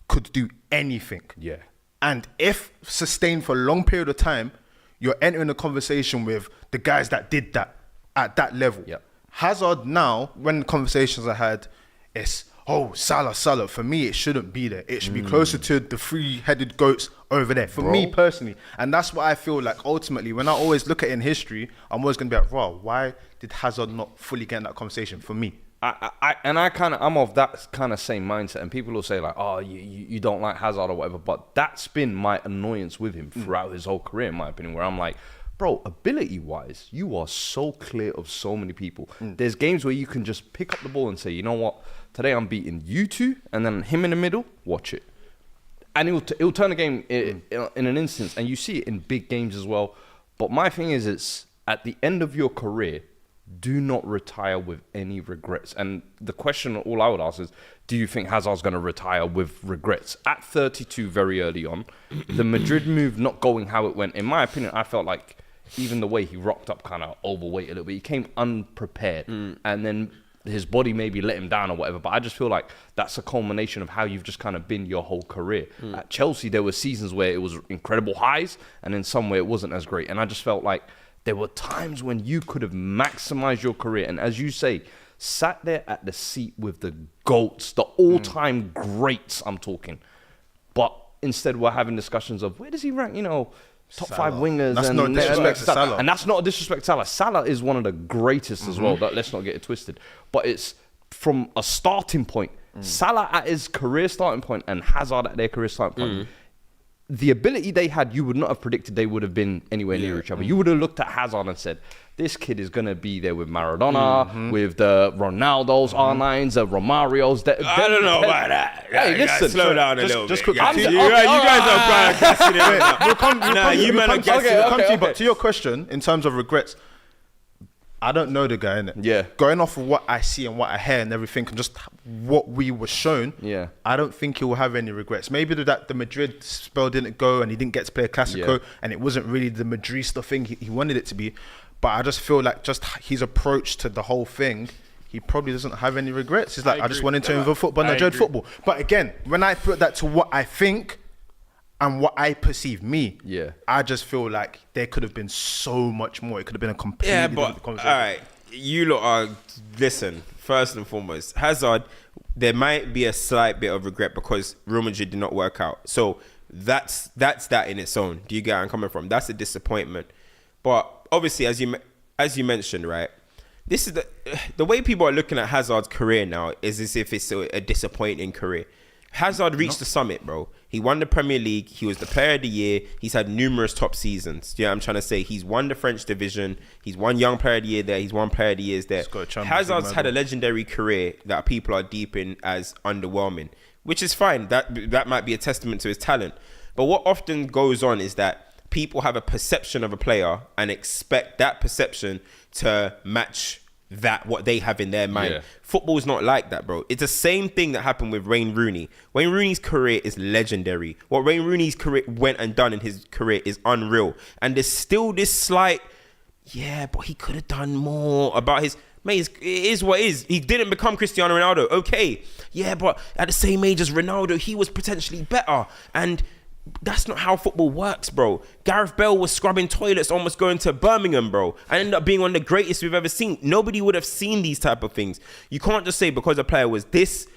could do anything. Yeah. And if sustained for a long period of time, you're entering a conversation with the guys that did that at that level. Yep. Hazard now, when conversations are had, it's, oh, Salah. For me, it shouldn't be there. It should be closer to the three-headed goats over there. For me personally. And that's what I feel like ultimately, when I always look at it in history, I'm always going to be like, wow, why did Hazard not fully get in that conversation for me? I'm of that kind of same mindset, and people will say like, oh, you don't like Hazard or whatever, but that's been my annoyance with him throughout his whole career, in my opinion, where I'm like, bro, ability-wise, you are so clear of so many people. There's games where you can just pick up the ball and say, you know what, today I'm beating you two, and then him in the middle, watch it. And it'll turn the game in an instance, and you see it in big games as well. But my thing is, it's at the end of your career, do not retire with any regrets. And the question all I would ask is, do you think Hazard's going to retire with regrets? At 32, very early on, the Madrid move not going how it went, in my opinion, I felt like even the way he rocked up kind of overweight a little bit, he came unprepared. And then his body maybe let him down or whatever. But I just feel like that's a culmination of how you've just kind of been your whole career. At Chelsea, there were seasons where it was incredible highs, and then some where it wasn't as great. And I just felt like there were times when you could have maximized your career. And as you say, sat there at the seat with the GOATs, the all-time greats, I'm talking. But instead we're having discussions of, where does he rank, top Salah. 5 wingers? That's no disrespect to Salah. And that's not a disrespect to Salah. Salah is one of the greatest as well. Let's not get it twisted. But it's from a starting point. Salah at his career starting point and Hazard at their career starting point. The ability they had, you would not have predicted they would have been anywhere near each other. You would have looked at Hazard and said, this kid is going to be there with Maradona, with the Ronaldos, R9s, the Romarios. I don't know about that. Hey, listen. Slow down a little bit. quickly. You guys are gassing it up. But to your question, in terms of regrets, I don't know the guy, innit? Yeah. Going off of what I see and what I hear and everything, and just what we were shown, I don't think he will have any regrets. Maybe that the Madrid spell didn't go and he didn't get to play a Clasico and it wasn't really the Madrista thing he wanted it to be. But I just feel like just his approach to the whole thing, he probably doesn't have any regrets. He's like, I just wanted to involve football and I enjoyed football. But again, when I put that to what I think and what I perceive I just feel like there could have been so much more. It could have been a completely different conversation. All right, you lot are, listen, first and foremost, Hazard, there might be a slight bit of regret because Real Madrid did not work out. So that's that in its own. Do you get where I'm coming from? That's a disappointment. But obviously, as you mentioned, right, this is the way people are looking at Hazard's career now is as if it's a disappointing career. Hazard reached the summit, bro. He won the Premier League. He was the player of the year. He's had numerous top seasons. Do you know what I'm trying to say? He's won the French division. He's won Young Player of the Year there. He's won Player of the Years there. Hazard's had a legendary career that people are deep in as underwhelming, which is fine. That might be a testament to his talent. But what often goes on is that people have a perception of a player and expect that perception to match what they have in their mind. Football's not like that, bro. It's the same thing that happened with Wayne Rooney. Wayne Rooney's career is legendary. What Wayne Rooney's career went and done in his career is unreal. And there's still this slight, but he could have done more about his... Mate, it is what it is. He didn't become Cristiano Ronaldo. Okay. But at the same age as Ronaldo, he was potentially better. And that's not how football works, bro. Gareth Bale was scrubbing toilets, almost going to Birmingham, bro, and ended up being one of the greatest we've ever seen. Nobody would have seen these type of things. You can't just say because a player was this,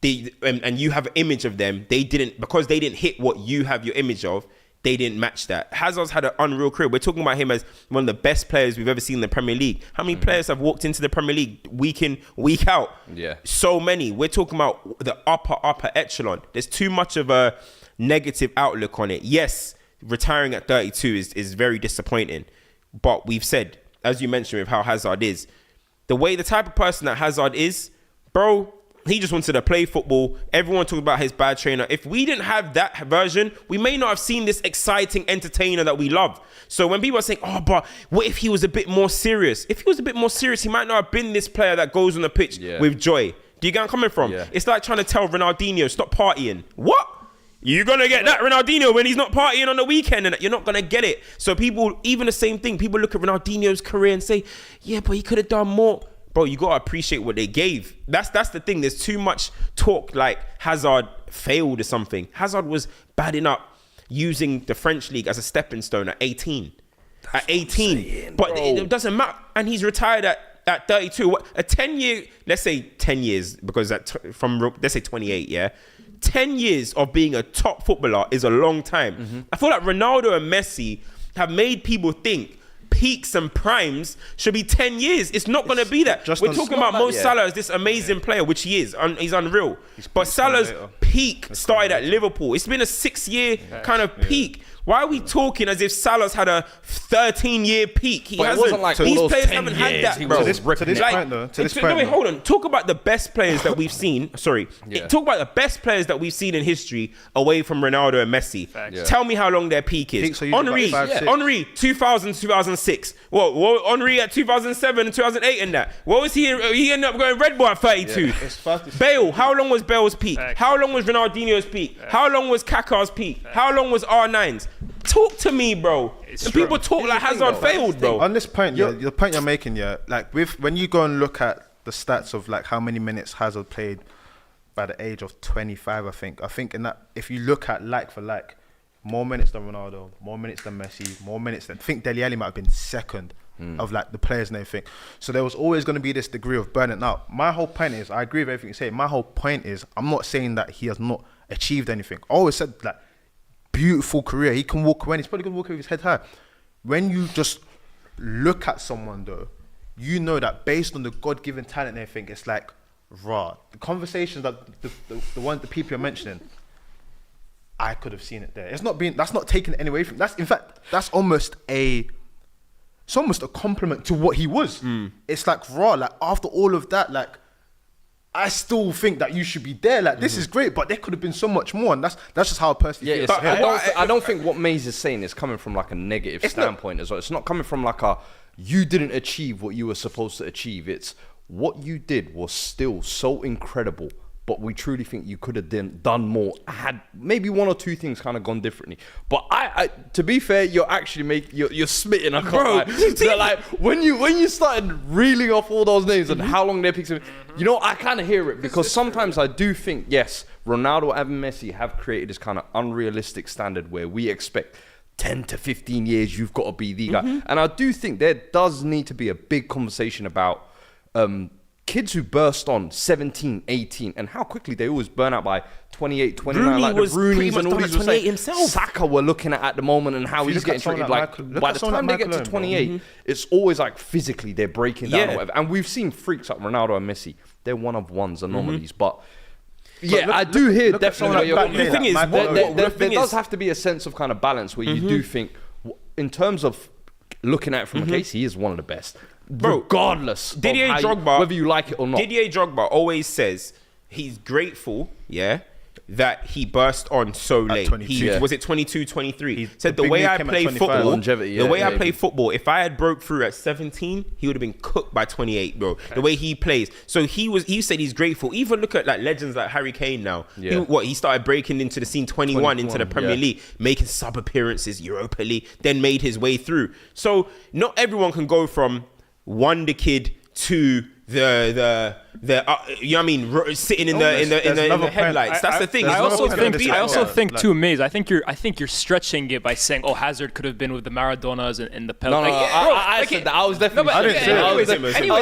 and you have an image of them, because they didn't hit what you have your image of, they didn't match that. Hazard's had an unreal career. We're talking about him as one of the best players we've ever seen in the Premier League. How many players have walked into the Premier League week in, week out? So many. We're talking about the upper echelon. There's too much of a negative outlook on it. Yes, retiring at 32 is very disappointing. But we've said, as you mentioned with how Hazard is, the type of person that Hazard is, bro, he just wanted to play football. Everyone talked about his bad trainer. If we didn't have that version, we may not have seen this exciting entertainer that we love. So when people are saying, but what if he was a bit more serious? If he was a bit more serious, he might not have been this player that goes on the pitch with joy. Do you get where I'm coming from? It's like trying to tell Ronaldinho, stop partying. What? You're going to get that Ronaldinho when he's not partying on the weekend, and you're not going to get it. So people, even the same thing, people look at Ronaldinho's career and say, but he could have done more. Bro, you got to appreciate what they gave. That's the thing. There's too much talk like Hazard failed or something. Hazard was badding up using the French league as a stepping stone at 18. But it doesn't matter. And he's retired at at 32, a 10-year, let's say 10 years, because from let's say 28, yeah. 10 years of being a top footballer is a long time. I feel like Ronaldo and Messi have made people think peaks and primes should be 10 years. It's not going to be that. We're talking about Mo Salah as this amazing player, which he is. He's unreal. But Salah's peak started at Liverpool. It's been a 6-year kind of peak. Why are we talking as if Salah's had a 13-year peak? He hasn't. It wasn't like these players haven't had that, bro. To this point, though. Wait, hold on. Talk about the best players that we've seen. Sorry. Talk about the best players that we've seen in history away from Ronaldo and Messi. Tell me how long their peak is. Henry, 2000, 2006. What Henry at 2007 and 2008 and that. What was he? He ended up going Red Bull at 32. Bale, how long was Bale's peak? How long was Ronaldinho's peak? How long was Kaká's peak? How long was R9's? Talk to me, bro. And people talk like Hazard failed, bro. On this point, the point you're making, like when you go and look at the stats of like how many minutes Hazard played by the age of 25, I think in that, if you look at like for like, more minutes than Ronaldo, more minutes than Messi, more minutes than, I think Dele Alli might have been second of like the players and everything. So there was always going to be this degree of burning out. My whole point is, I agree with everything you say. My whole point is, I'm not saying that he has not achieved anything. I always said that beautiful career. He can walk away. He's probably going to walk away with his head high. When you just look at someone though, you know that based on the God-given talent and everything, it's like, raw. The conversations that the people you're mentioning, I could have seen it there. That's not taken any away from. That's almost a compliment to what he was. It's like raw. Like after all of that, like I still think that you should be there. Like this is great, but there could have been so much more, and that's just how I personally feel. I don't think what Maze is saying is coming from like a negative standpoint as well. It's not coming from like you didn't achieve what you were supposed to achieve. It's what you did was still so incredible, but we truly think you could have done more. Had maybe one or two things kind of gone differently. But I to be fair, you're actually you're smitten. I can't lie. Like when you started reeling off all those names and how long they're picking, I kind of hear it because sometimes I do think yes, Ronaldo and Messi have created this kind of unrealistic standard where we expect 10 to 15 years you've got to be the guy, and I do think there does need to be a big conversation about kids who burst on 17, 18, and how quickly they always burn out by 28, 29. Rooney like the was Rooney's and all these 28 himself. Saka we're looking at the moment and how he's getting treated. Like by the time they get to 28, it's always like physically they're breaking down or whatever. And we've seen freaks like Ronaldo and Messi. They're one of ones, anomalies. But I do hear definitely. The thing is, there does have to be a sense of kind of balance where you do think, in terms of looking at it from a case, he is one of the best. Bro, regardless of Drogba, whether you like it or not. Didier Drogba always says he's grateful, that he burst on so late. Was it 22, 23? He said the way I play football, football, if I had broke through at 17, he would have been cooked by 28, bro. The way he plays. So he said he's grateful. Even look at like legends like Harry Kane now. He started breaking into the scene 21 into the Premier League, making sub appearances, Europa League, then made his way through. So not everyone can go from wonder kid to the you know what I mean, sitting in the headlights. That's the thing. I also think too, Maze. I think you're stretching it by saying, "Oh, Hazard could have been with the Maradonas and the Pelé." I said that. I was definitely. I was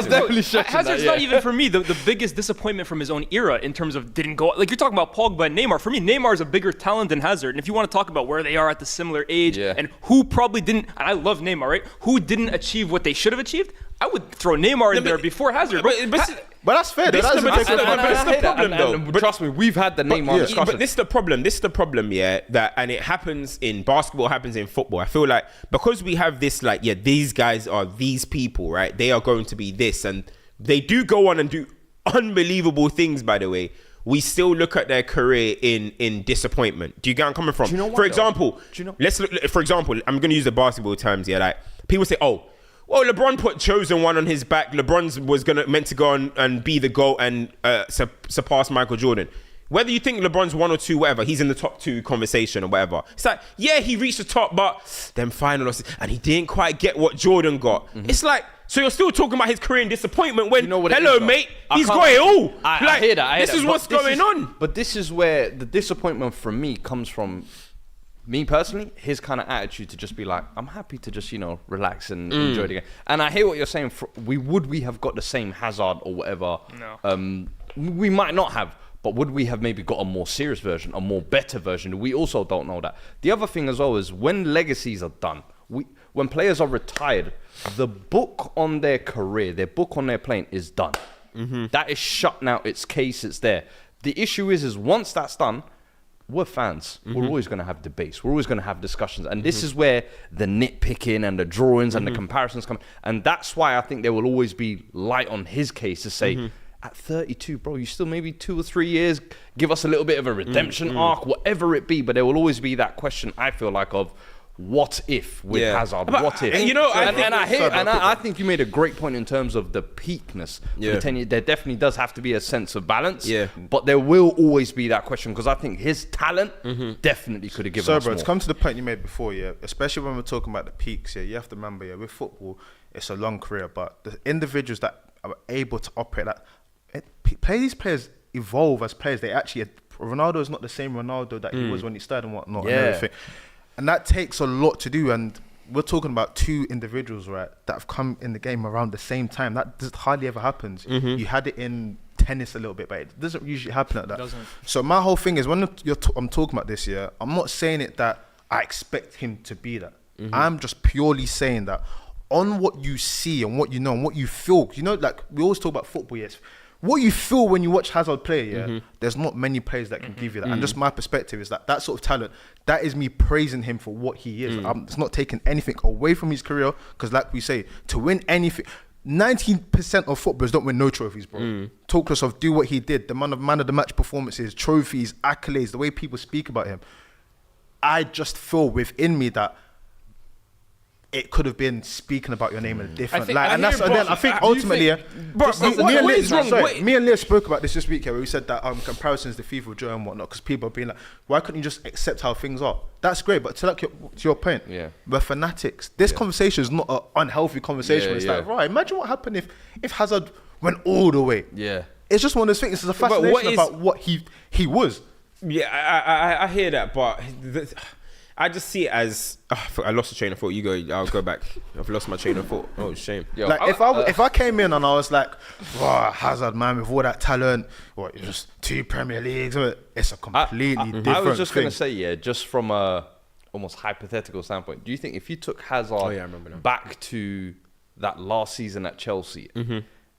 definitely stretching that. Hazard's not even for me the biggest disappointment from his own era in terms of didn't go. Like you're talking about Pogba and Neymar. For me, Neymar is a bigger talent than Hazard. And if you want to talk about where they are at the similar age and who probably didn't, and I love Neymar, right? Who didn't achieve what they should have achieved? I would throw Neymar in there before Hazard. But that's fair. That's the problem, though. But trust me, we've had the Neymar discussion. But this is the problem. That, and it happens in basketball, happens in football. I feel like because we have this, like, these guys are these people, right? They are going to be this, and they do go on and do unbelievable things. By the way, we still look at their career in disappointment. Do you get where I'm coming from? Do you know what, for example, let's look. For example, I'm going to use the basketball terms here. Like people say, oh, well, LeBron put chosen one on his back. LeBron was meant to go on and be the GOAT and surpass Michael Jordan. Whether you think LeBron's 1 or 2, whatever, he's in the top 2 conversation or whatever. It's like, he reached the top, but then finals, and he didn't quite get what Jordan got. It's like, so you're still talking about his career in disappointment when, hello, mate, he's got it all. I hear that. This is what's going on. But this is where the disappointment from me comes from me personally, his kind of attitude to just be like, I'm happy to just, relax and enjoy the game. And I hear what you're saying. Would we have got the same Hazard or whatever? No. We might not have. But would we have maybe got a more serious version, a more better version? We also don't know that. The other thing as well is when legacies are done, when players are retired, the book on their career, their book on their playing is done. That is shut now. It's case. It's there. The issue is once that's done, we're fans. We're always going to have debates. We're always going to have discussions. And this is where the nitpicking and the drawings and the comparisons come. And that's why I think there will always be light on his case to say, at 32, bro, you still maybe 2 or 3 years, give us a little bit of a redemption arc, whatever it be. But there will always be that question, I feel like, of what if with Hazard? What if? I think you made a great point in terms of the peakness. The 10 years, there definitely does have to be a sense of balance. But there will always be that question because I think his talent definitely could have given us more. To come to the point you made before, especially when we're talking about the peaks, you have to remember, with football, it's a long career, but the individuals that are able to operate that, these players evolve as players. They actually, Ronaldo is not the same Ronaldo that he was when he started and whatnot and everything. And that takes a lot to do. And we're talking about 2 individuals, right, that have come in the game around the same time. That just hardly ever happens. You had it in tennis a little bit, but it doesn't usually happen like that. Doesn't. So my whole thing is when I'm talking about this, I'm not saying it that I expect him to be that. I'm just purely saying that on what you see and what you know and what you feel. Like we always talk about football, yes. What you feel when you watch Hazard play, there's not many players that can give you that. And just my perspective is that sort of talent, that is me praising him for what he is. It's not taking anything away from his career, because like we say, to win anything, 19% of footballers don't win no trophies, bro. Talk to us of do what he did, the man of the match performances, trophies, accolades, the way people speak about him. I just feel within me that it could have been speaking about your name in a different light. And I think ultimately, me and Leah spoke about this week where we said that comparisons to FIFA Joe and whatnot, because people are being like, why couldn't you just accept how things are? That's great, but to your point, we're fanatics. This conversation is not an unhealthy conversation. It's like, right, imagine what happened if Hazard went all the way. It's just one of those things. It's a fascination about what he was. I hear that, but I just see it as I lost the train of thought. You go, I'll go back. I've lost my train of thought. Oh, shame. Like if I came in and I was like, wow, Hazard, man, with all that talent, just 2 Premier Leagues, it's a completely different thing. I was just gonna say, just from a almost hypothetical standpoint, do you think if you took Hazard back to that last season at Chelsea,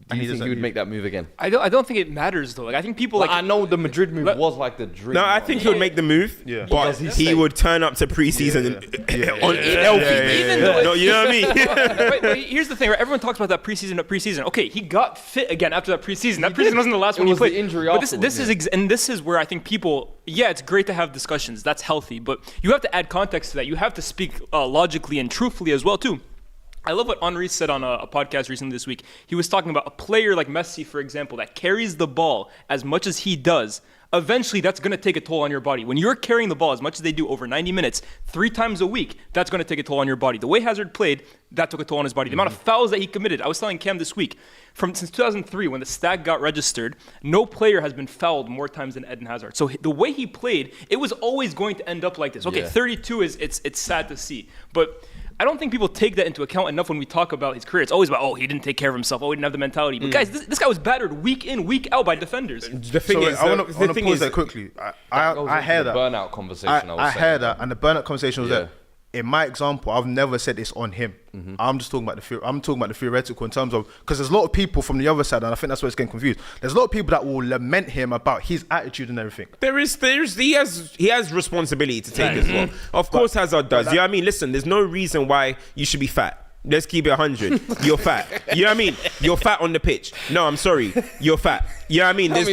do you think he would make that move again? I don't think it matters though. Like I think people I know the Madrid move was like the dream. No, I think he would make the move, but he would turn up to preseason on healthy. No, you know what I mean? But here's the thing, right? Everyone talks about that preseason. Okay, he got fit again after that preseason. That preseason wasn't the last one he played. The injury but this is where I think people, it's great to have discussions. That's healthy, but you have to add context to that. You have to speak logically and truthfully as well too. I love what Henri said on a podcast recently this week. He was talking about a player like Messi, for example, that carries the ball as much as he does. Eventually, that's going to take a toll on your body. When you're carrying the ball as much as they do over 90 minutes, 3 times a week, that's going to take a toll on your body. The way Hazard played, that took a toll on his body. The amount of fouls that he committed. I was telling Cam this week, since 2003, when the stat got registered, no player has been fouled more times than Eden Hazard. So the way he played, it was always going to end up like this. Okay, 32 it's sad to see, but I don't think people take that into account enough when we talk about his career. It's always about, he didn't take care of himself. He didn't have the mentality. But guys, this guy was battered week in, week out by defenders. The thing is, I want to pause that quickly. I hear that. Burnout conversation. I hear that, and the burnout conversation was there. In my example, I've never said it's on him. I'm just talking about the theoretical in terms of, because there's a lot of people from the other side, and I think that's where it's getting confused. There's a lot of people that will lament him about his attitude and everything. He has responsibility to take as well. Of course, Hazard does. You know what I mean? Listen, there's no reason why you should be fat. Let's keep it 100. You're fat. You know what I mean? You're fat on the pitch. No, I'm sorry. You're fat. You know what I mean? There's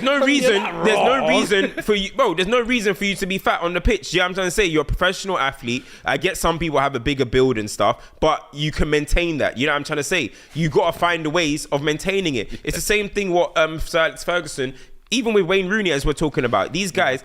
no reason for you, bro. There's no reason for you to be fat on the pitch. You know what I'm trying to say? You're a professional athlete. I get some people have a bigger build and stuff, but you can maintain that. You know what I'm trying to say? You got to find the ways of maintaining it. It's the same thing what Sir Alex Ferguson, even with Wayne Rooney, as we're talking about. These guys,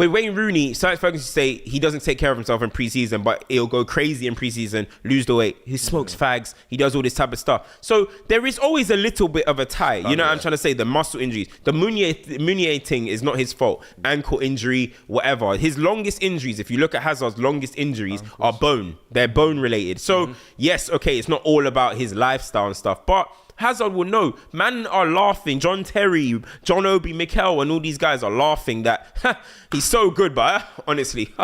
with Wayne Rooney, Sir Alex Ferguson say he doesn't take care of himself in preseason, but he'll go crazy in preseason, lose the weight. He smokes fags. He does all this type of stuff. So there is always a little bit of a tie. You know what I'm trying to say? The muscle injuries. The Meunier thing is not his fault. Ankle injury, whatever. His longest injuries, if you look at Hazard's longest injuries, are bone. They're bone related. So yes, okay, it's not all about his lifestyle and stuff, but Hazard will know. Man are laughing. John Terry, John Obi Mikel, and all these guys are laughing that he's so good, but honestly,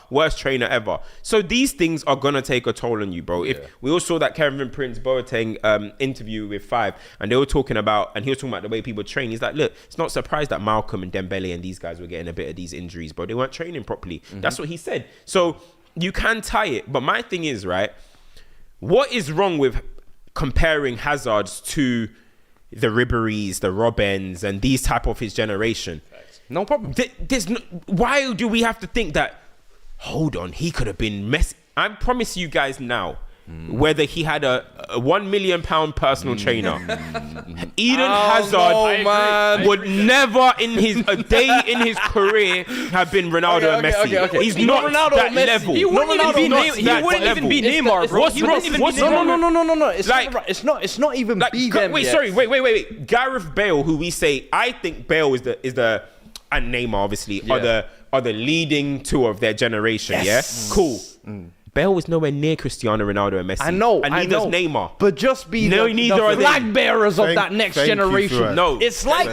worst trainer ever. So these things are gonna take a toll on you, bro. If we all saw that Kevin Prince Boateng interview with 5, and they were talking about, and he was talking about the way people train. He's like, look, it's not surprised that Malcolm and Dembele and these guys were getting a bit of these injuries, bro. They weren't training properly. That's what he said. So you can tie it, but my thing is, right, what is wrong with comparing Hazards to the Ribery's, the Robbins, and these type of his generation? No problem. Why do we have to think that, hold on, he could have been Messi? I promise you guys now, whether he had a £1 million personal trainer, Eden Hazard would never in a day in his career have been Ronaldo and Messi. Okay. He's not Ronaldo that Messi. level. He wouldn't even be Neymar, bro. He wouldn't even be Neymar. No. It's not even be them. Wait. Gareth Bale, who we say, I think Bale is the and Neymar obviously are the leading two of their generation. Yes. Yeah, cool. Bale was nowhere near Cristiano Ronaldo and Messi. I know, and neither is Neymar. But just be the flag bearers of that next generation. No, it's like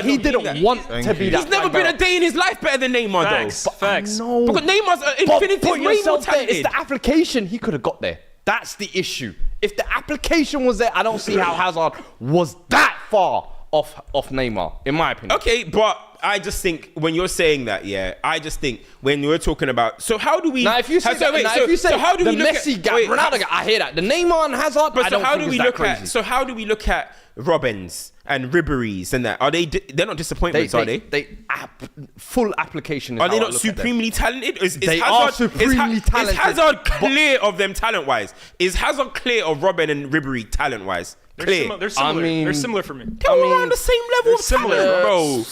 he didn't want to be that. He's never been a day in his life better than Neymar, though. Facts. No, because Neymar's infinity way more talented. It's the application. He could have got there. That's the issue. If the application was there, I don't see how Hazard was that far off Neymar, in my opinion. Okay, but I just think when you're saying that, I just think when you're talking about, so how do we? Now, if you say how do the we look Messi at, gap, Ronaldo gap, I hear that. The Neymar and Hazard, but I don't think it's that crazy. So how do we look at Robbins and Ribery's and that? Are they're not disappointments, are they? Full application. Are they not supremely talented? They are supremely talented. Is Hazard clear of them talent-wise? Is Hazard clear of Robin and Ribery talent-wise? Clear. They're similar. They're similar for me. They're around the same level of talent, bro.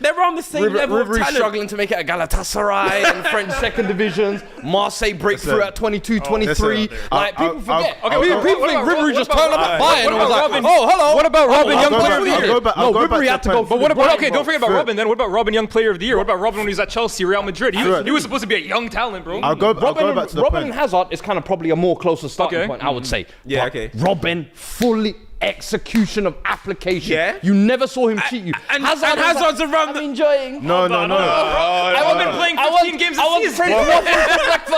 They're around the same level of talent. Struggling to make it at Galatasaray and French second divisions. Marseille breakthrough at 22, 23. Like, people forget. People think Ribery just turned up at Bayern and was like, oh, hello. What about Robin, Young Player of the Year? No, Ribery had to go. But what about, okay, don't forget about Robin then. What about Robin, Young Player of the Year? What about Robin when he was at Chelsea, Real Madrid? He was supposed to be a young talent, bro. I'll go back to the Robin point. and Hazard is kind of probably a more closer starting point, I would say. Yeah, okay. Robin, fully execution of application. Yeah. You never saw him cheat you. And Hazard's around. I'm enjoying. No. I've been playing 15 games a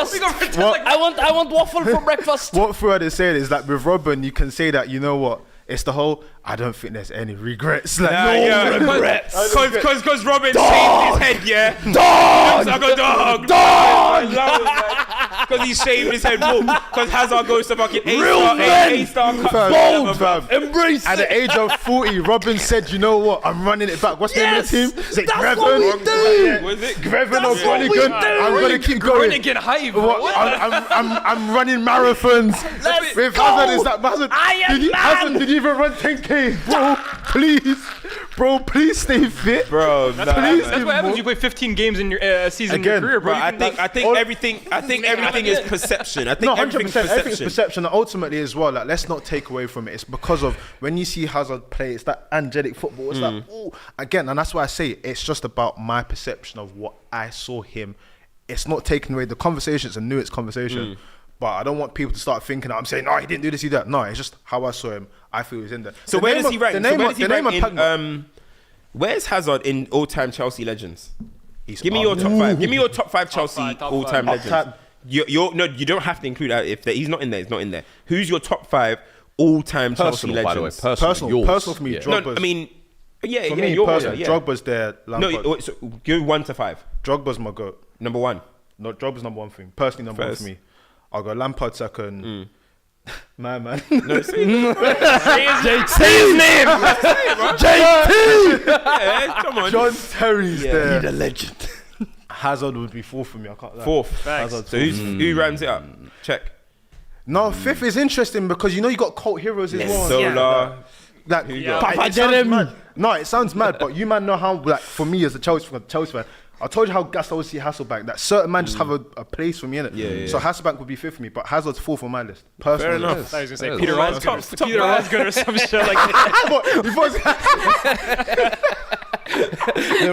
season. I want waffle for breakfast. What Fuad is saying is that with Robin, you can say that, you know what? It's the whole, I don't think there's any regrets. Like, no regrets. Because Robin shaved his head, Dog! I go, dog! Because he shaved his head, because Hazard goes to fucking A-star bold, fam. Embrace At the age of 40, Robin said, you know what? I'm running it back. What's the name of the team? Is it Greven? Was it? Greven or Groningen? I'm going to keep going. Groningen high, bro. I'm running marathons. With Hazard, is that Hazard? Hazard, did you even run 10K? Bro, please stay fit. Bro, that's what happens. You play 15 games in your season in your career, bro. I think everything is perception. I think 100%. everything's Everything is perception. And ultimately as well, like, let's not take away from it. It's because of when you see Hazard play, it's that angelic football. It's like, ooh, again, and that's why I say it's just about my perception of what I saw him. It's not taking away the conversation. It's a nuanced conversation. But I don't want people to start thinking that I'm saying, no, he didn't do this, he did that. No, it's just how I saw him. I feel he's in there. So where does he rank? Where's Hazard in all-time Chelsea legends? Give me your top 5. Give me your top 5 Chelsea all-time legends. You don't have to include that. If he's not in there, he's not in there. Who's your top 5 all-time Chelsea legends? Personal for me. No, I mean, for me, Drogba's there. Lampard. No, so give 1 to 5. Drogba's my goat. Number 1. No, Drogba's number 1 for me. Personally, number 1 for me. I'll go Lampard second. Man. No, say his name. JT. Yeah, come on. John Terry's there. He's a legend. Hazard would be 4th for me. I can't lie. 4th. Hazard, so who rounds it up? Check. No, 5th is interesting because you know you got cult heroes as well. Solar. It sounds mad. No, it sounds mad, but you man know how, like, for me as a Chelsea fan, I told you how gassed I would see Hasselbank. That certain man just have a place for me in it. Yeah. So Hasselbank would be fifth for me, but Hazard's fourth on my list. Personally. Fair enough. I was gonna say Yeah, Peter top- Osgood, Peter Osgood or some shit like that.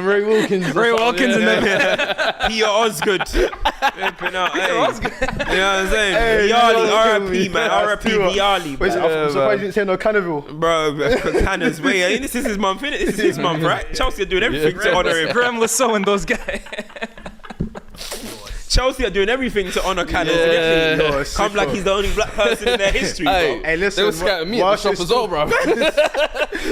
Ray Wilkins. Ray Wilkins and then Peter Osgood. Flipping out, hey. You know what I'm saying? Viali, RIP, man. RIP Viali, Wait, man. I'm surprised you didn't say no Cannaville. Bro, Cannons, wait, this is his month, innit? This is his month, right? Chelsea are doing everything to honour him. Graham Lasso and those guys. Chelsea are doing everything to honour Cannons. Yeah. No, Come like he's the only black person in their history, bro. Hey, listen, They were scouting me at the shop as well, bro.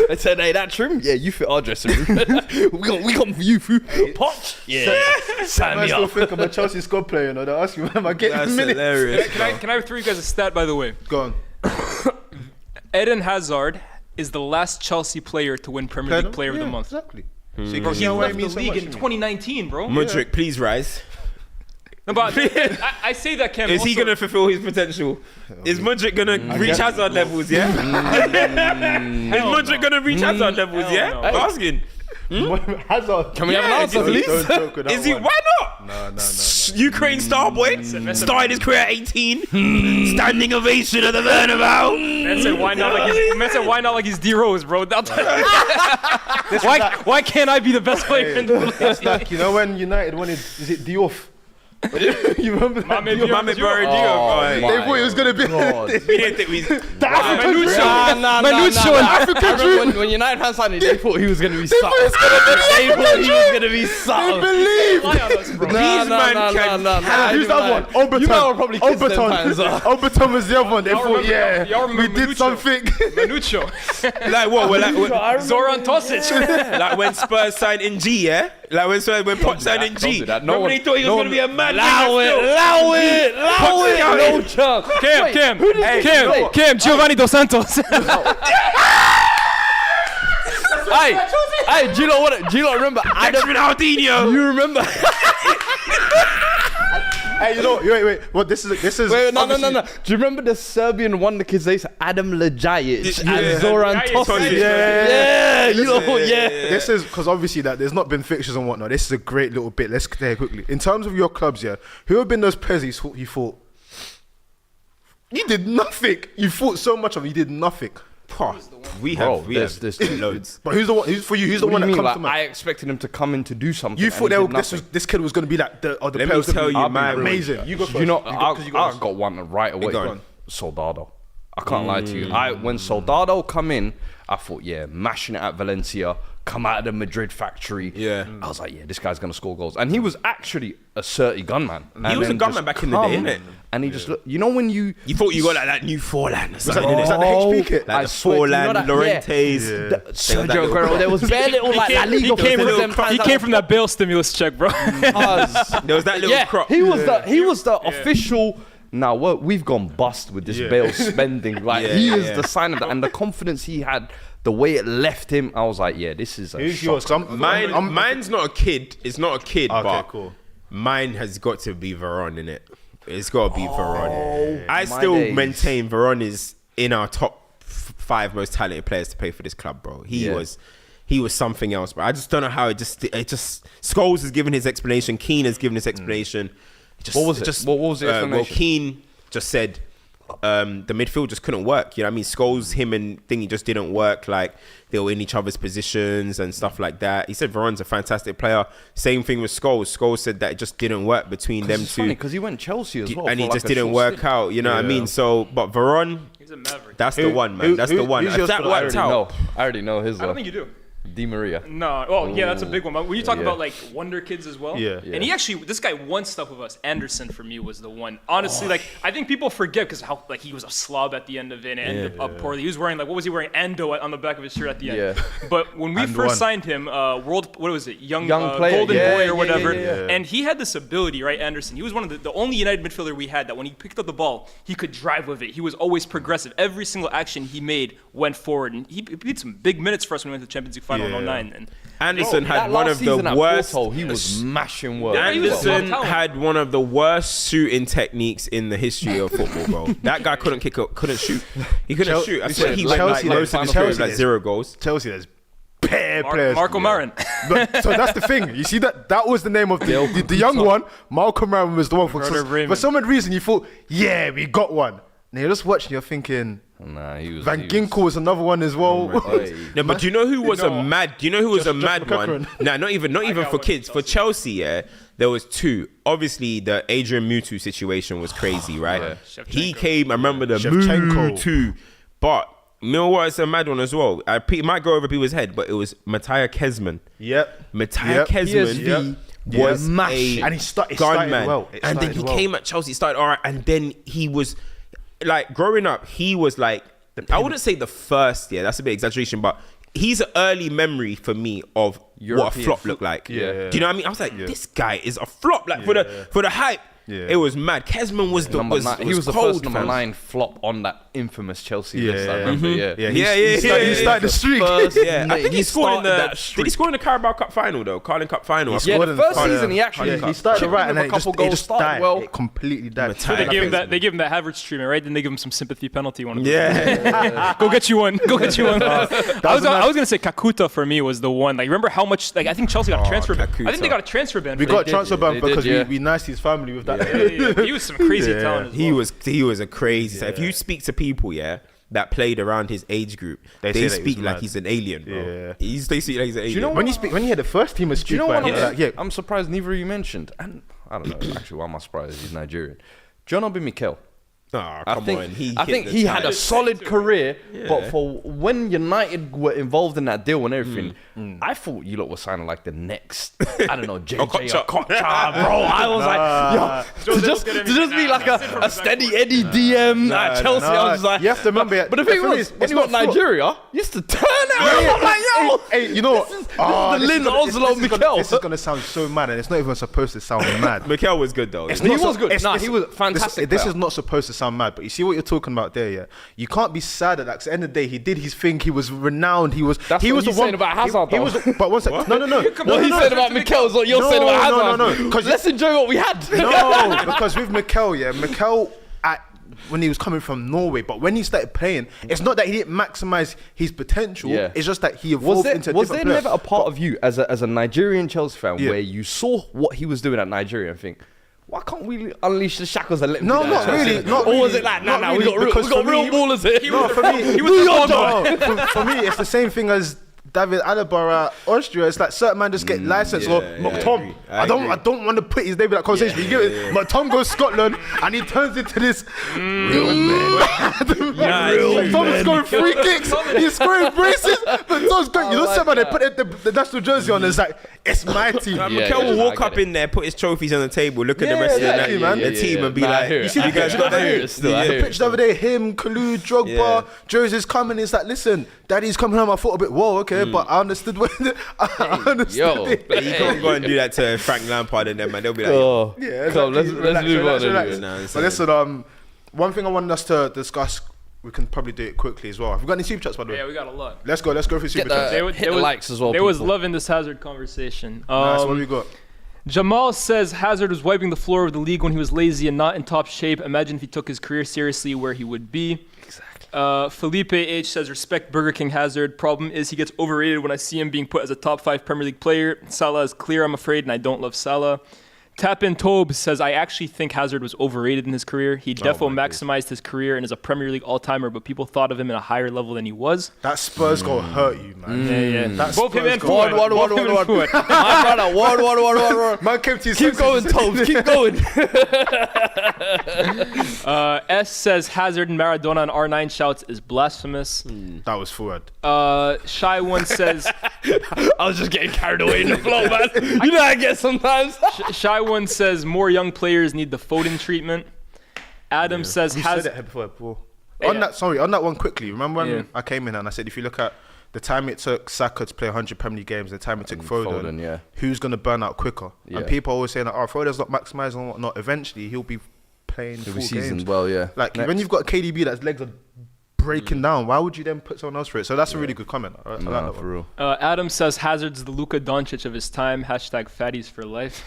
They said, hey, that trim? Yeah, you fit our dressing room. we come for you, foo. Potch? Yeah. Sign I me still up. think I'm a Chelsea squad player, you know. They ask me, am I getting That's minutes? hilarious. Can I throw you guys a stat, by the way? Go on. Eden Hazard is the last Chelsea player to win Premier League Player of the Month. Exactly. Hmm. So you Bro, can he see why left it the means so league much in to me. 2019, bro. Mudryk, please rise. No, but I say that, Cam. Is he also- gonna fulfill his potential? Is Mudryk gonna reach Hazard levels? Yeah. Is Hell Mudryk no. gonna reach Hazard levels? Hell Yeah. no. I'm asking. Hazard. Can we have an answer, please? Don't joke with that Is he? one. Why not? No. Ukraine star boy started his career at 18. Standing ovation at the Bernabeu. Man said, why not like he's D Rose, bro? Why can't I be the best player in the league? That's like, you know when United wanted, is it Diouf? You remember that? Mame Diouf? Mame Barrio, Oh, bro. They thought it was going to be We didn't think we. Manucho and when United fans signed it, they thought he was going to be something. They thought he was going to be something. believe. Lie on us, bro. These man can- Who's the other one? Oberton. You might have probably kissed them fans off. Oberton was the other one. They Y'all thought, remember- y'all we remember did Manucho? something. Manucho. Like what? Zoran Tosic. Like when Spurs signed in G, yeah? Like when Poch signed in G. Don't do that. No Remember one- they thought he was no going to one- be a mad Allow it. No chance. Cam, Giovanni Dos Santos. Hey, do you know what? Do you not remember Adam? Aldinho. You remember? Hey, you know, wait. What this is? Wait, no. obviously- Do you remember the Serbian wonder kids? They said Adam Lajajic and Zoran Lajajic. Tosic. Yeah. You know, yeah. This is because obviously that there's not been fixtures and whatnot. This is a great little bit. Let's get there quickly. In terms of your clubs, yeah, who have been those players you thought you did nothing? You thought so much of, you did nothing. We Bro, have there's loads. But who's the one? Who's for you? Who's the What one do that you mean? comes to Like, I mind? expected him to come in to do something. You thought and he did this kid was going to be like the Let player me was gonna tell be you my amazing. You go first. You know, because you I got one right away. Go on. Soldado. I can't lie to you. When Soldado come in, I thought, yeah, mashing it at Valencia, come out of the Madrid factory. Yeah. I was like, yeah, this guy's gonna score goals, and he was actually a 30 gunman. He was a gunman back in the day, innit? And he just looked. You know when you. You thought you got like that new Forlan or Is something, that innit? the HP kit? Like I the swear to you, Forlan, you know that- Llorentes. The- Sergio Aguero, there was bare little like La Liga He came players, them from fans that Bale stimulus check, bro. that There was that little yeah, crop. he was the official. Now we've gone bust with this Bale spending. Like Yeah, he is yeah. the sign of that, and the confidence he had, the way it left him. I was like, yeah, this is a Who's shock. yours? 'Cause Mine's not a kid. It's not a kid, Okay, but cool. mine has got to be Veron, innit? It's got to be Veron. I my still days. maintain Veron is in our top 5 most talented players to play for this club, bro. He was something else, bro. I just don't know how it just Scholes has given his explanation. Keane has given his explanation. What was it? What was the Well, explanation? Keane just said the midfield just couldn't work. You know what I mean? Scholes, him and Thingy just didn't work. Like, they were in each other's positions and stuff like that. He said Veron's a fantastic player. Same thing with Scholes. Scholes said that it just didn't work between them It's two. funny because he went Chelsea as well, And for it like just a didn't short work stint. out. You know what I mean? So, but Veron, He's a maverick. that's the one, man. That's the one. who's If yours that for the worked out. I already know his. I don't think you do. Di Maria. No. Oh, yeah, that's a big one. But when you talk Yeah. about like wonder kids as well, Yeah. And he actually, this guy won stuff with us. Anderson for me was the one. Honestly, like I think people forget because how like he was a slob at the end of it and ended up poorly. He was wearing like what was he wearing? Ando on the back of his shirt at the end. Yeah. But when we And first one. signed him, what was it? Young player. Golden Yeah, Boy yeah, or whatever. yeah. And he had this ability, right? Anderson. He was one of the only United midfielder we had that when he picked up the ball, he could drive with it. He was always progressive. Every single action he made went forward, and he played some big minutes for us when we went to the Champions League final in 09. And Anderson Bro, had that one last of the season at worst. Porto, he was mashing work. Yeah, he was Anderson top talent. had one of the worst shooting techniques in the history of football, bro. That guy couldn't couldn't shoot. He couldn't shoot. I swear he went like Chelsea, most of his career with like Chelsea, 0 goals. Chelsea, there's bare players. Marco Marin. But, so that's the thing. You see that was the name of the young one. Malcolm Marin was the one. For some reason, you thought, yeah, we got one. And you're just watching, you're thinking, nah, Van Ginkel was another one as well. No, but do you know who was a mad? Do you know who was a mad one? Nah, not even for kids. For Chelsea, yeah, there was two. Obviously, the Adrian Mutu situation was crazy, right? He came. I remember the Mutu, but Millwall is a mad one as well. It might go over people's head, but it was Mattia Kezman. Mattia Kezman was a and he started gunman. well. And then he came at Chelsea, started all right, and then he was. Like, growing up, he was like, I wouldn't say the first, that's a bit exaggeration, but he's an early memory for me of what a flop looked like. Yeah. Do you know what I mean? I was like, this guy is a flop. Like, for the hype, it was mad. Kezman was the he was the cold, first number 9 flop on that infamous Chelsea list. I remember. He started the streak. I think he scored in the. Did he score in the Carabao Cup final though? Carling Cup final. Yeah, the first season he actually he started right and then it just died. Well, it completely died. They gave him that Havertz treatment, right? Then they give him some sympathy penalty. Go get you one. I was gonna say Kakuta for me was the one. Like, remember how much? Like, I think Chelsea got a transfer ban. I think they got a transfer ban. We got a transfer ban because we niced his family with that. He was some crazy talent as well. He was a crazy. So if you speak to people, that played around his age group, they speak like he's an alien, bro. They speak like he's an alien. Do you know when you hear the first team as streak? I'm surprised neither of you mentioned, and I don't know. Actually, why am I surprised? He's Nigerian. John Obi Mikel. I think he had a solid career, but for when United were involved in that deal and everything, I thought you lot were signing like the next, I don't know, JJ or Kocha, bro. I was like, to just be like a steady Eddie DM at Chelsea. I was like, you have to remember. But the thing was, when you got Nigeria, you used to turn out. I'm like, yo, hey, you know what? This is the Lynn Oslo Mikel. This is gonna sound so mad, and it's not even supposed to sound mad. Mikel was good though. He was good. Nah, he was fantastic. This is not supposed to sound mad, but you see what you're talking about there, you can't be sad at that. 'Cause at the end of the day, he did his thing. He was renowned. He was the one about Hazard. But one second, no. What he said about Mikel is what you're saying about Hazard. No. Because let's enjoy what we had. No, because with Mikel, when he was coming from Norway, but when he started playing, it's not that he didn't maximize his potential. It's just that he evolved into a different player. Was there never a part of you as a Nigerian Chelsea fan where you saw what he was doing at Nigeria and think, why can't we unleash the shackles and let him do that? Not really. Or was it like, nah, we got real ballers here? No, for me, for me, it's the same thing as David Alaba at Austria. It's like certain man just get licensed or McTom. I don't want to put his name in that conversation. You get it? McTom goes Scotland and he turns into this real man. McTom's scoring free kicks. He's scoring braces. McTom's going. You know, someone they put the national jersey on. It's like, it's my team. Mikel will walk up in there, put his trophies on the table, look at the rest of the team, and be like, "You see, you guys got the picture over there. Him, Kalu, Drogba, jerseys coming. It's like, listen, Daddy's coming home. I thought a bit, whoa, okay. But I understood when I understood it. You can't go and do that to Frank Lampard and them, man. They'll be like, come, let's move on. But listen, one thing I wanted us to discuss, we can probably do it quickly as well. Have we got any super chats, by the way? Yeah, we got a lot. Let's go through super chats. Hit the likes as well. There was love in this Hazard conversation. Nice, what do we got? Jamal says Hazard was wiping the floor of the league when he was lazy and not in top shape. Imagine if he took his career seriously, where he would be. Exactly. Felipe H says, respect Burger King Hazard. Problem is he gets overrated when I see him being put as a top 5 Premier League player. Salah is clear, I'm afraid, and I don't love Salah. Tapin Tobe says, I actually think Hazard was overrated in his career. He defo maximized his career and is a Premier League all-timer, but people thought of him at a higher level than he was. That Spurs goal hurt you, man. That both him and Fuad. My brother, word. Man came to his Keep going, Tobes. Keep going. S says Hazard and Maradona on R9 shouts is blasphemous. That was Fuad. Shy One says... I was just getting carried away in the flow, man. You know how I get sometimes. Shy One says more young players need the Foden treatment. Adam says you said it before. On that one quickly. Remember when I came in and I said, if you look at the time it took Saka to play 100 Premier League games, the time it took Foden, who's going to burn out quicker? And people are always saying that, Foden's not maximising and whatnot. Eventually, he'll be playing full games. Well, Like when you've got KDB, that's legs are breaking down. Why would you then put someone else for it? So that's a really good comment. I like that for one. real. Adam says Hazard's the Luka Doncic of his time. Hashtag fatties for life.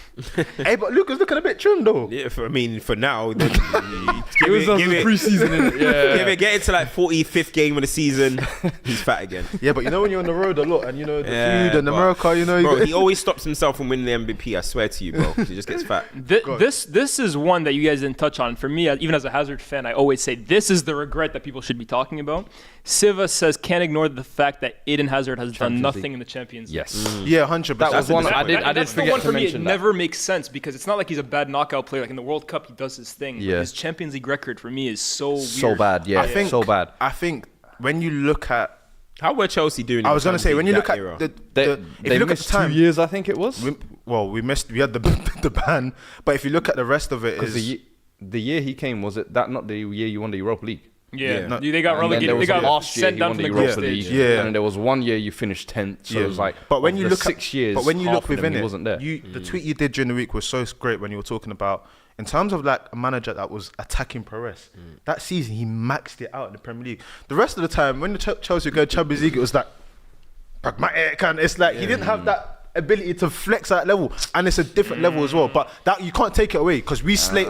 Hey, but Luka's looking a bit trim though. Yeah, for now, then It was preseason, innit? Yeah. get into like 45th game of the season, he's fat again. Yeah, but you know when you're on the road a lot and you know the Yeah, food and but- America, you know. Bro, he always stops himself from winning the MVP. I swear to you, bro. He just gets fat. This is one that you guys didn't touch on. For me, even as a Hazard fan, I always say this is the regret that people should be talking about. Siva says can't ignore the fact that Eden Hazard has done nothing in the Champions League. Yes. Yeah, 100%. That was one I did That's the forget one to for me. It mention that. never makes sense because it's not like he's a bad knockout player. Like in the World Cup, he does his thing. Yeah. But his Champions League record for me is so weird. So bad, yeah. So bad. I think when you look at, How were Chelsea doing? I was gonna say when you look at era? the They if you look at the missed time, 2 years, I think it was. we had the ban, but if you look at the rest of it, Because the year he came, was it that not the year you won the Europa League? Yeah, No. they got And then there relegated. was They got last year sent he down won from the the group Europa League. stage. Yeah. And then there was 1 year you finished 10th. So it was like, but when of you the look 6 years, but when you look half of them within he it, wasn't there. the tweet you did during the week was so great when you were talking about in terms of like a manager that was attacking Perez. That season he maxed it out in the Premier League. The rest of the time when the Chelsea go Champions League, it was like pragmatic and it's like he didn't have that ability to flex at that level, and it's a different level as well. But that you can't take it away because we slate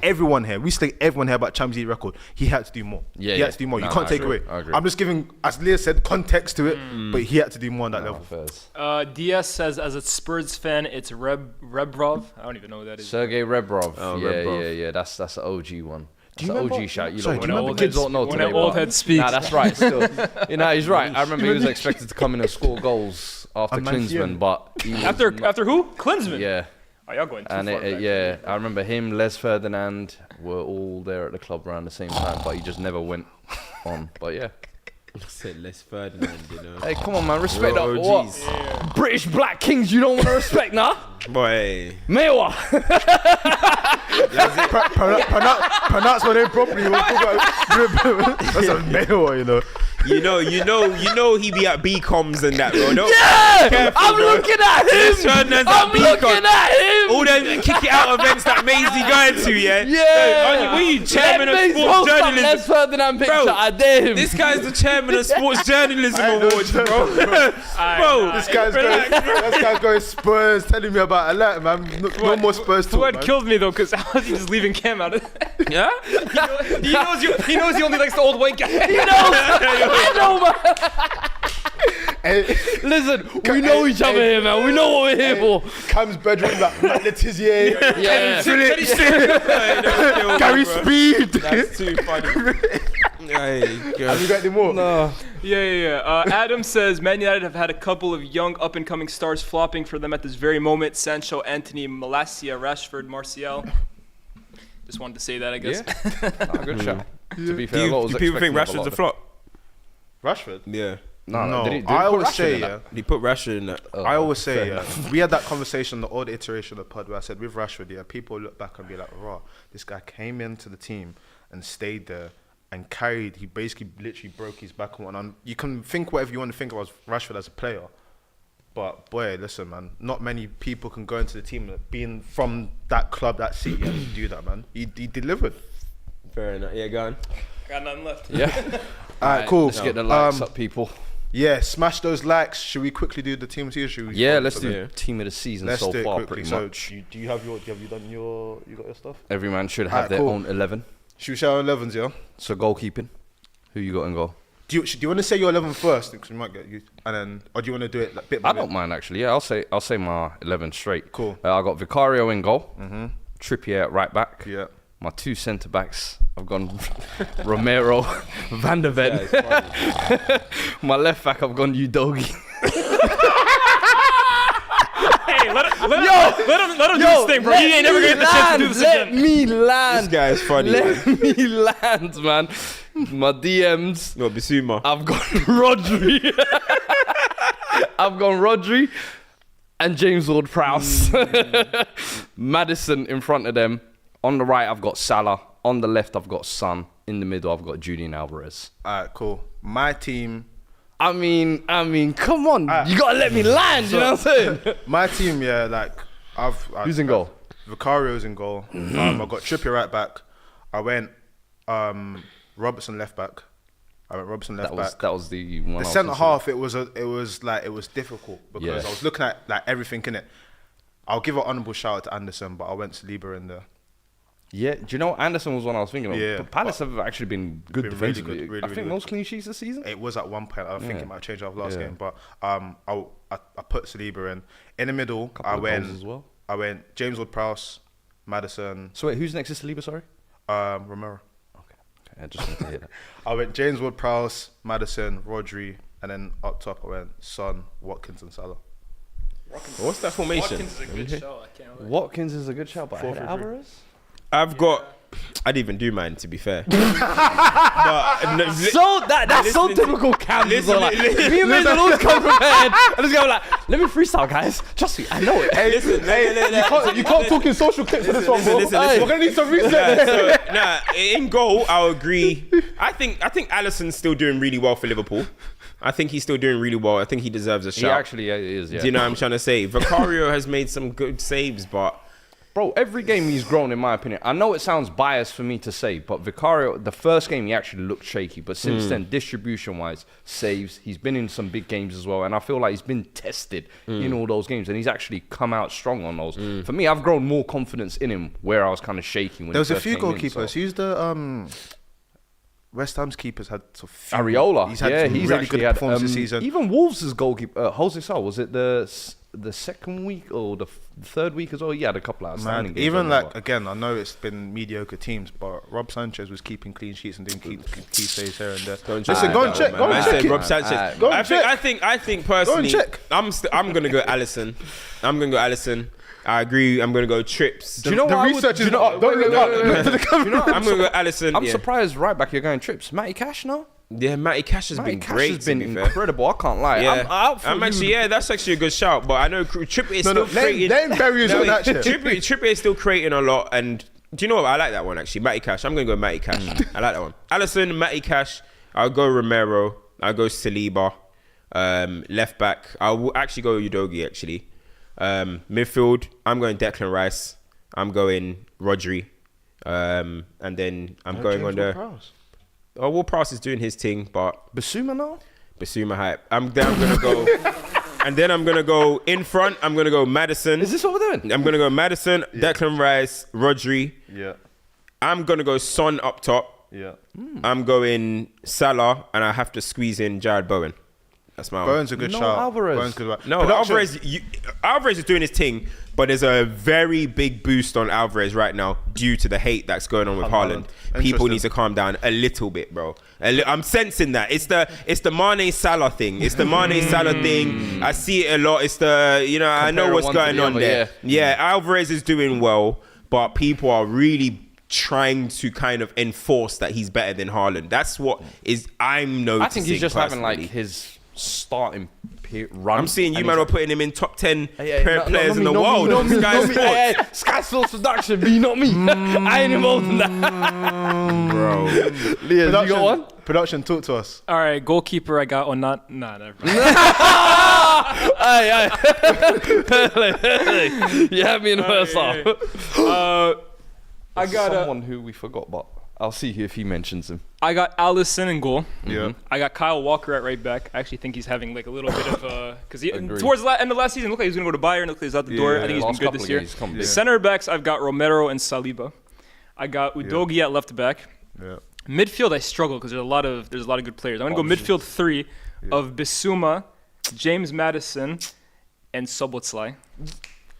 everyone here. We slate everyone here about Champions League record. He had to do more. Yeah, he had to do more. No, you can't I take agree. it away. I agree. I'm just giving, as Leah said, context to it. But he had to do more on that level. Diaz says, as a Spurs fan, it's Rebrov. I don't even know who that is. Sergei Rebrov. Rebrov. Yeah. That's an OG one. Do you That's an remember- OG shout. You Sorry, know, do you remember kids kids- don't know when today. an old but- head speaks. Nah, that's right. Still, he's right. I remember he was expected to come in and score goals after Klinsmann, but he was After who? Klinsmann. yeah. Oh, y'all going too And far back. yeah, I remember him, Les Ferdinand were all there at the club around the same time, but he just never went on. But yeah. I said Les Ferdinand, you know. Hey, come on, man, respect that. Real What? OGs. British black kings, you don't want to respect, nah? Boy. Mewa. Pronounce my name properly. That's a male, you know. You know he be at B-coms and that, bro. No, Yeah! careful, I'm bro. looking at Les him! Ferdinand's I'm at B-coms. looking at him! All them kick it out events that Maisie going to, yeah? Yeah! What are you, chairman of Let me sports post that journalism? Les Ferdinand picture, Bro, I dare him. This guy's the chairman of Sports Journalism Awards, bro. Bro, This guy's going Spurs, telling me about a lot, man. No more Spurs talk, What man. killed me though, because how is he just leaving Cam out of it? yeah? He knows he only likes the old white guy. I know, man. Hey, Listen, we know each other here, man. We know what we're here for. Cam's bedroom, like Matt Letizier, Yeah. Phillips, Gary Speed. That's too funny. Hey, Have you got any more? No. Yeah. Adam says Man United have had a couple of young up-and-coming stars flopping for them at this very moment. Sancho, Anthony, Malacia, Rashford, Martial. Just wanted to say that, I guess. Nah, good shout. To be Do fair, a lot was people think expecting of Rashford's a lot of flop? Rashford? Yeah. No, did he I put always Rashford say, in yeah. that? He put Rashford in that. I always say, we had that conversation, the old iteration of the pod, where I said with Rashford, yeah, people look back and be like, raw, this guy came into the team and stayed there and carried, he basically literally broke his back and whatnot. You can think whatever you want to think about Rashford as a player, but boy, listen, man, not many people can go into the team being from that club, that city, and do that, man. He delivered. Fair enough. Yeah, go on. Got nothing left. Yeah. Alright, cool. Let's get the likes up, people. Yeah, smash those likes. Should we quickly do the team of the season? Should we Yeah, let's focus on do it? team of the season Let's so do it far, quickly. pretty So, much. do you have you done your, you got your stuff? Every man should have Alright, their cool. own 11. Should we share our 11s, yeah? So goalkeeping. Who you got in goal? Do you want to say your 11 first? Because we might get you, and then, or do you want to do it like bit by I bit? don't mind actually. Yeah, I'll say my 11 straight. Cool. I got Vicario in goal. Trippier at right back. Yeah. My two centre backs, I've gone Romero, Van der Ven. My left back, I've gone Udogi. Hey, let him do his thing, bro. He ain't never gonna get the chance to do this Let again. me land. This guy is funny. Let me land, man. My DMs, No, Bissouma. I've gone Rodri. I've gone Rodri and James Ward-Prowse. Maddison in front of them. On the right, I've got Salah. On the left, I've got Son. In the middle, I've got Julian Alvarez. Alright, cool. My team, I mean, come on. You gotta let me land, you know what I'm saying? my team, yeah, like Who's in goal? Vicario's in goal. I got Trippier right back. I went Robertson left back. I went Robertson left back. That was the one. The centre half, it was difficult because I was looking at like everything in it. I'll give an honourable shout out to Anderson, but I went Saliba in there. Yeah, do you know Anderson was one I was thinking of? Yeah, but Palace have actually been good defensively. Really I think good. most clean sheets this season. It was at one point. I think it might change after last game, but I put Saliba in. In the middle, I went James Ward-Prowse, Maddison. So wait, who's next to Saliba? Sorry, Romero. I just want to hear that. I went James Ward-Prowse, Maddison, Rodri, and then up top I went Son, Watkins, and Salah. What's that formation? Watkins is a good show. I can't lie. Watkins is a good shout, but I had 4-3-3. Alvarez. I've got. I didn't even do mine, to be fair. But, So that's so typical Cam. Me and Mason always come prepared. I just go like, let me freestyle, guys. Trust me, I know it. Hey, listen, You can't talk in social clips for this one, bro. listen. We're gonna need some research. In goal, I'll agree. I think Alisson's still doing really well for Liverpool. I think he's still doing really well. I think he deserves a He shout. actually is. Yeah. Do you know what I'm trying to say? Vicario has made some good saves, but Bro, every game he's grown, in my opinion. I know it sounds biased for me to say, but Vicario, the first game he actually looked shaky, but since then, distribution-wise, saves. He's been in some big games as well, and I feel like he's been tested in all those games, and he's actually come out strong on those. For me, I've grown more confidence in him where I was kind of shaking when There was he a first few came in, goalkeepers. so. Who's the West Ham's keepers had a few. Areola, He's had some he's really actually good had performance this season. Even Wolves' goalkeeper, Jose Sal, was it the second week or the third week as well? He had a couple of outstanding games. Even like again, I know it's been mediocre teams, but Rob Sanchez was keeping clean sheets and doing key saves here and there. Listen, go and check. Go and check. Rob Sanchez. Go and check. I think personally, Go and check. I'm gonna go Alisson. I agree. I'm gonna go Trips. Do you know The what research is not up. Don't look up. Look to the camera. I'm gonna go Alisson. I'm surprised right back you're going Trips. Matty Cash now? Yeah, Matty Cash has been great. Has been to be fair. incredible. I can't lie. Yeah, that's actually a good shout. But I know Trippier is still creating. Let him bury his own action. Trippier is still creating a lot. And do you know what? I like that one actually. Matty Cash. I'm gonna go Matty Cash. I like that one. Alisson, Matty Cash. I'll go Romero. I'll go Saliba. Left back. I will actually go Udogie actually. Midfield. I'm going Declan Rice. I'm going Rodri. And then I'm going on the. Oh, Ward-Prowse is doing his thing, but Basuma now? Basuma hype. I'm gonna go, and then I'm gonna go in front. I'm gonna go Maddison. Is this what we're doing? I'm gonna go Maddison, Declan Rice, Rodri. Yeah. I'm gonna go Son up top. Yeah. I'm going Salah, and I have to squeeze in Jared Bowen. That's my Bowen's a good No, shout. Alvarez. Bowen's good. No, Alvarez is doing his thing, but there's a very big boost on Alvarez right now due to the hate that's going on with Haaland. People Interesting. need to calm down a little bit, bro. I'm sensing that. It's the Mane Salah thing. It's the Mane Salah thing. I see it a lot. It's the, I know what's going on there. Yeah, Alvarez is doing well, but people are really trying to kind of enforce that he's better than Haaland. That's what I'm noticing. I think he's just having personally. like his starting run. I'm seeing you, man, are putting him in top 10 Not players me, in the not world. me, not me, Sky not me. Sports. Hey, Sky Sports production, me, not me. I ain't involved in that. Bro. Leah, you got one? Production, talk to us. All right, goalkeeper. I got one. Never mind. You had me in the first half. I got someone who we forgot, but I'll see if he mentions him. I got Alisson in goal. Yeah. I got Kyle Walker at right back. I actually think he's having like a little bit of because towards the end of last season, looked like he was gonna go to Bayern. Looked like he's out the door. I think he's been good this year. Yeah. Center backs, I've got Romero and Saliba. I got Udogie at left back. Yeah. Midfield, I struggle because there's a lot of good players. I'm gonna go midfield 3 of Bissouma, James Maddison, and Szoboszlai.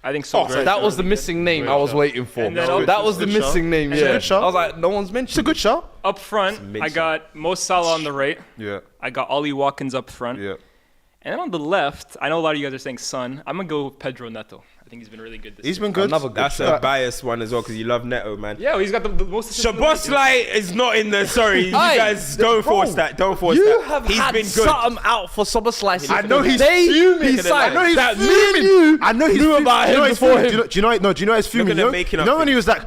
I think Szoboszlai. That was the missing name I was waiting for. And then That was the Good missing shot. name, It's a yeah. good shot. I was like, no one's mentioned. It's a good shot. Up front, I got Mo Salah on the right. Yeah. I got Ollie Watkins up front. Yeah. And then on the left, I know a lot of you guys are saying Son. I'm going to go Pedro Neto. I think he's been really good this year. He's been good. Another good That's shot. a biased one as well because you love Neto, man. Yeah, well, he's got the most assists in the league. Szoboszlai is not in the. Sorry, you Hey, guys don't force that. Don't force You that. have He's had been good. something out for Szoboszlai. I know he's They- fuming. he signed I know he's that fuming. I know he's knew fuming. about You know him he's before fuming. him. Do you know he's fuming? at them You making know up when he was like,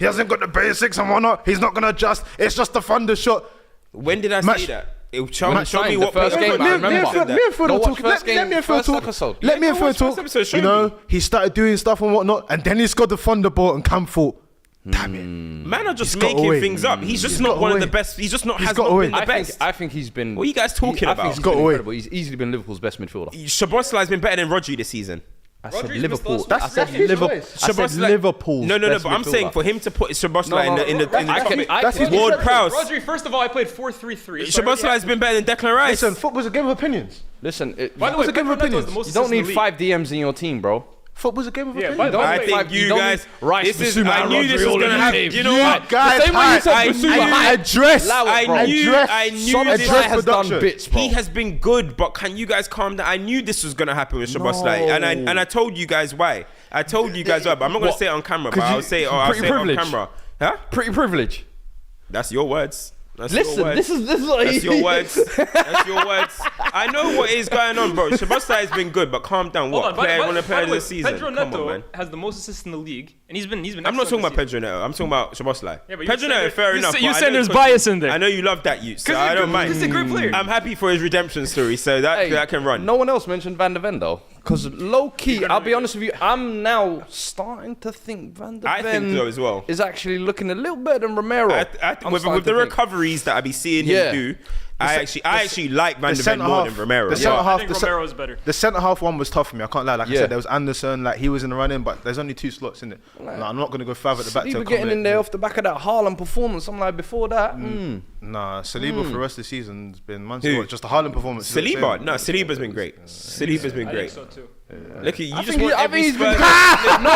he hasn't got the basics and whatnot. He's not gonna adjust. It's just a thunder shot. When did I Match- say that? Show Match me signed what the first player game, put I that. remember. Me and Phil Go were watch talking. first Let me game, and Phil first talk. episode. Let me and go Phil watch first talk. episode, show You me. know, he started doing stuff and whatnot, and then he scored the thunderbolt, and Cam thought, Damn it. Man are just He's got making away. things up. He's just He's not got one of away. the best. He's just not He's has got not away. been the best. I think he's been. What are you guys talking I about? think He's got away. incredible. He's easily been Liverpool's best midfielder. Szoboszlai's been better than Rodri this season. I said Rodri's Liverpool. missed last I said week. Liverpool. That's I said Liverpool. No, but I'm saying for him to put Szoboszlai in the That's his Ward difference. Prowse. Rodri, first of all, I played 4-3-3. Szoboszlai's been better than Declan Rice. Listen, football's a game of opinions. Listen, By the way, a game of Pedro Neto is opinions. the most you don't assists in need the league. 5 DMs in your team, bro. Football's a game of Yeah, opinions. by the way, I Don't think need you five- guys. Rice, This is. Bissouma, I knew this Rodri was all in gonna the happen. team. You know what? Guys, The same way you said Bissouma. address. Allow it, bro. I knew Szoboszlai this. has done production. bits, bro. He has been good, but can you guys calm down? I knew this was gonna happen with Szoboszlai, and I told you guys why. I told you guys why, but I'm not gonna What? say it on camera. But 'Cause I'll you- say it on pretty privilege. camera. Huh? Pretty privilege. That's your words. That's Listen, your words. this is what That's your words. That's your words. I know what is going on, bro. Szoboszlai has been good, but calm down. Hold What on, player by want to the play way, this season? Pedro Come on, Neto man. has the most assists in the league, and he's been. I'm not talking excellent about this Pedro Neto. I'm talking about Szoboszlai. Yeah, but you Pedro said Neto, it- fair you enough. said- you but I said know there's because- bias in there. I know you love that, you. So I don't mind. He's a great player. I'm happy for his redemption story, so that can run. No one else mentioned Van der Ven though, because low key, I'll be honest with you, I'm now starting to think Van der I Ven think so as well. is actually looking a little better than Romero. I'm With starting the to think. recoveries that I be seeing Yeah. him do, I actually like Van der Ven centre more half- than Romero. the Yeah. centre I half- think the Romero's better. The centre half one was tough for me. I can't lie. Like I Yeah. said, there was Anderson. Like he was in the running, but there's only 2 slots in it. Like, I'm not going to go further at the back to Saliba getting in there off the back of that Haaland performance. I'm like, before that, Nah, Saliba for the rest of the season's been Who? just a Haaland performance. Saliba, no, Saliba's been great. Saliba's been I great. think so too. Look at you. I Just think, want I every think he's been Spurs. good. No.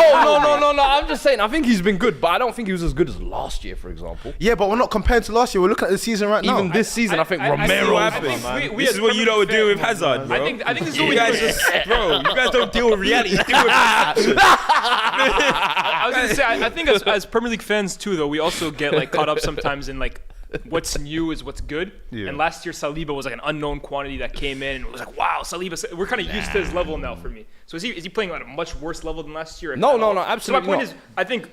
I'm just saying, I think he's been good, but I don't think he was as good as last year, for example. Yeah, but we're not comparing to last year. We're looking at the season right now. Even this season, I think I see Romero. what I happens. think We this as is what you lot were Premier doing with League Hazard, bro. I think this is You what we guys do. just, bro. You guys don't deal with reality. You deal with I was gonna say, I think as Premier League fans too, though, we also get like caught up sometimes in like what's new is what's good. Yeah. And last year Saliba was like an unknown quantity that came in and it was like, wow, Saliba. We're kind of used to his level now for me. So is he playing at a much worse level than last year? No, At all? absolutely So my point not. is, I think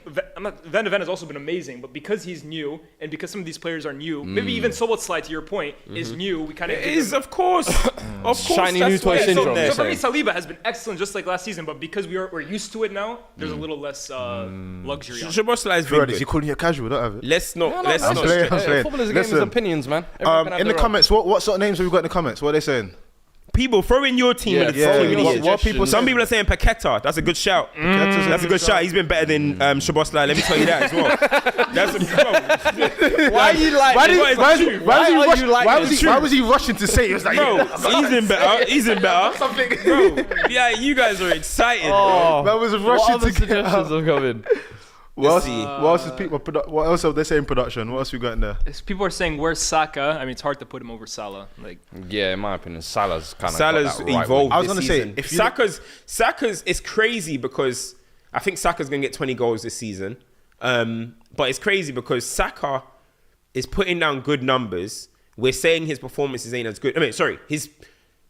Van der Ven has also been amazing, but because he's new and because some of these players are new, maybe even Szoboszlai, to your point, is new. We kind of It is, of course. Of course. Shiny that's new toy why it's syndrome, up there. So for me, Saliba has been excellent just like last season, but because we're used to it now, there's a little less luxury on it. Szoboszlai's been Fred, is he good. calling you a casual? Don't have it. Let's not. Let's I'm not. playing. Football is a game of Listen, opinions, man. Everyone can have in the their own. comments, what sort of names have we got in the comments? What are they saying? People throw in your team. Yeah, in the yeah, throw yeah. in What- your- what people Some say- people are saying Paqueta. That's a good shout. That's a good shout. He's been better than Szoboszlai. Let me tell you that as well. That's a, Why you like? Why Why was he rushing to say it? He was like, bro, he's in better. He's in better. Bro, yeah, you guys are excited, bro. Man was What rushing other to get suggestions out. have come in? What else? see. What else is people? What else are they saying? Production. What else we got in there? People are saying, where's Saka? I mean, it's hard to put him over Salah. Like, Yeah, in my opinion, Salah's kind of Salah's evolved. I was this gonna say, season. if you Saka's it's crazy because I think Saka's gonna get 20 goals this season. But it's crazy because Saka is putting down good numbers. We're saying his performances ain't as good. I mean, sorry, his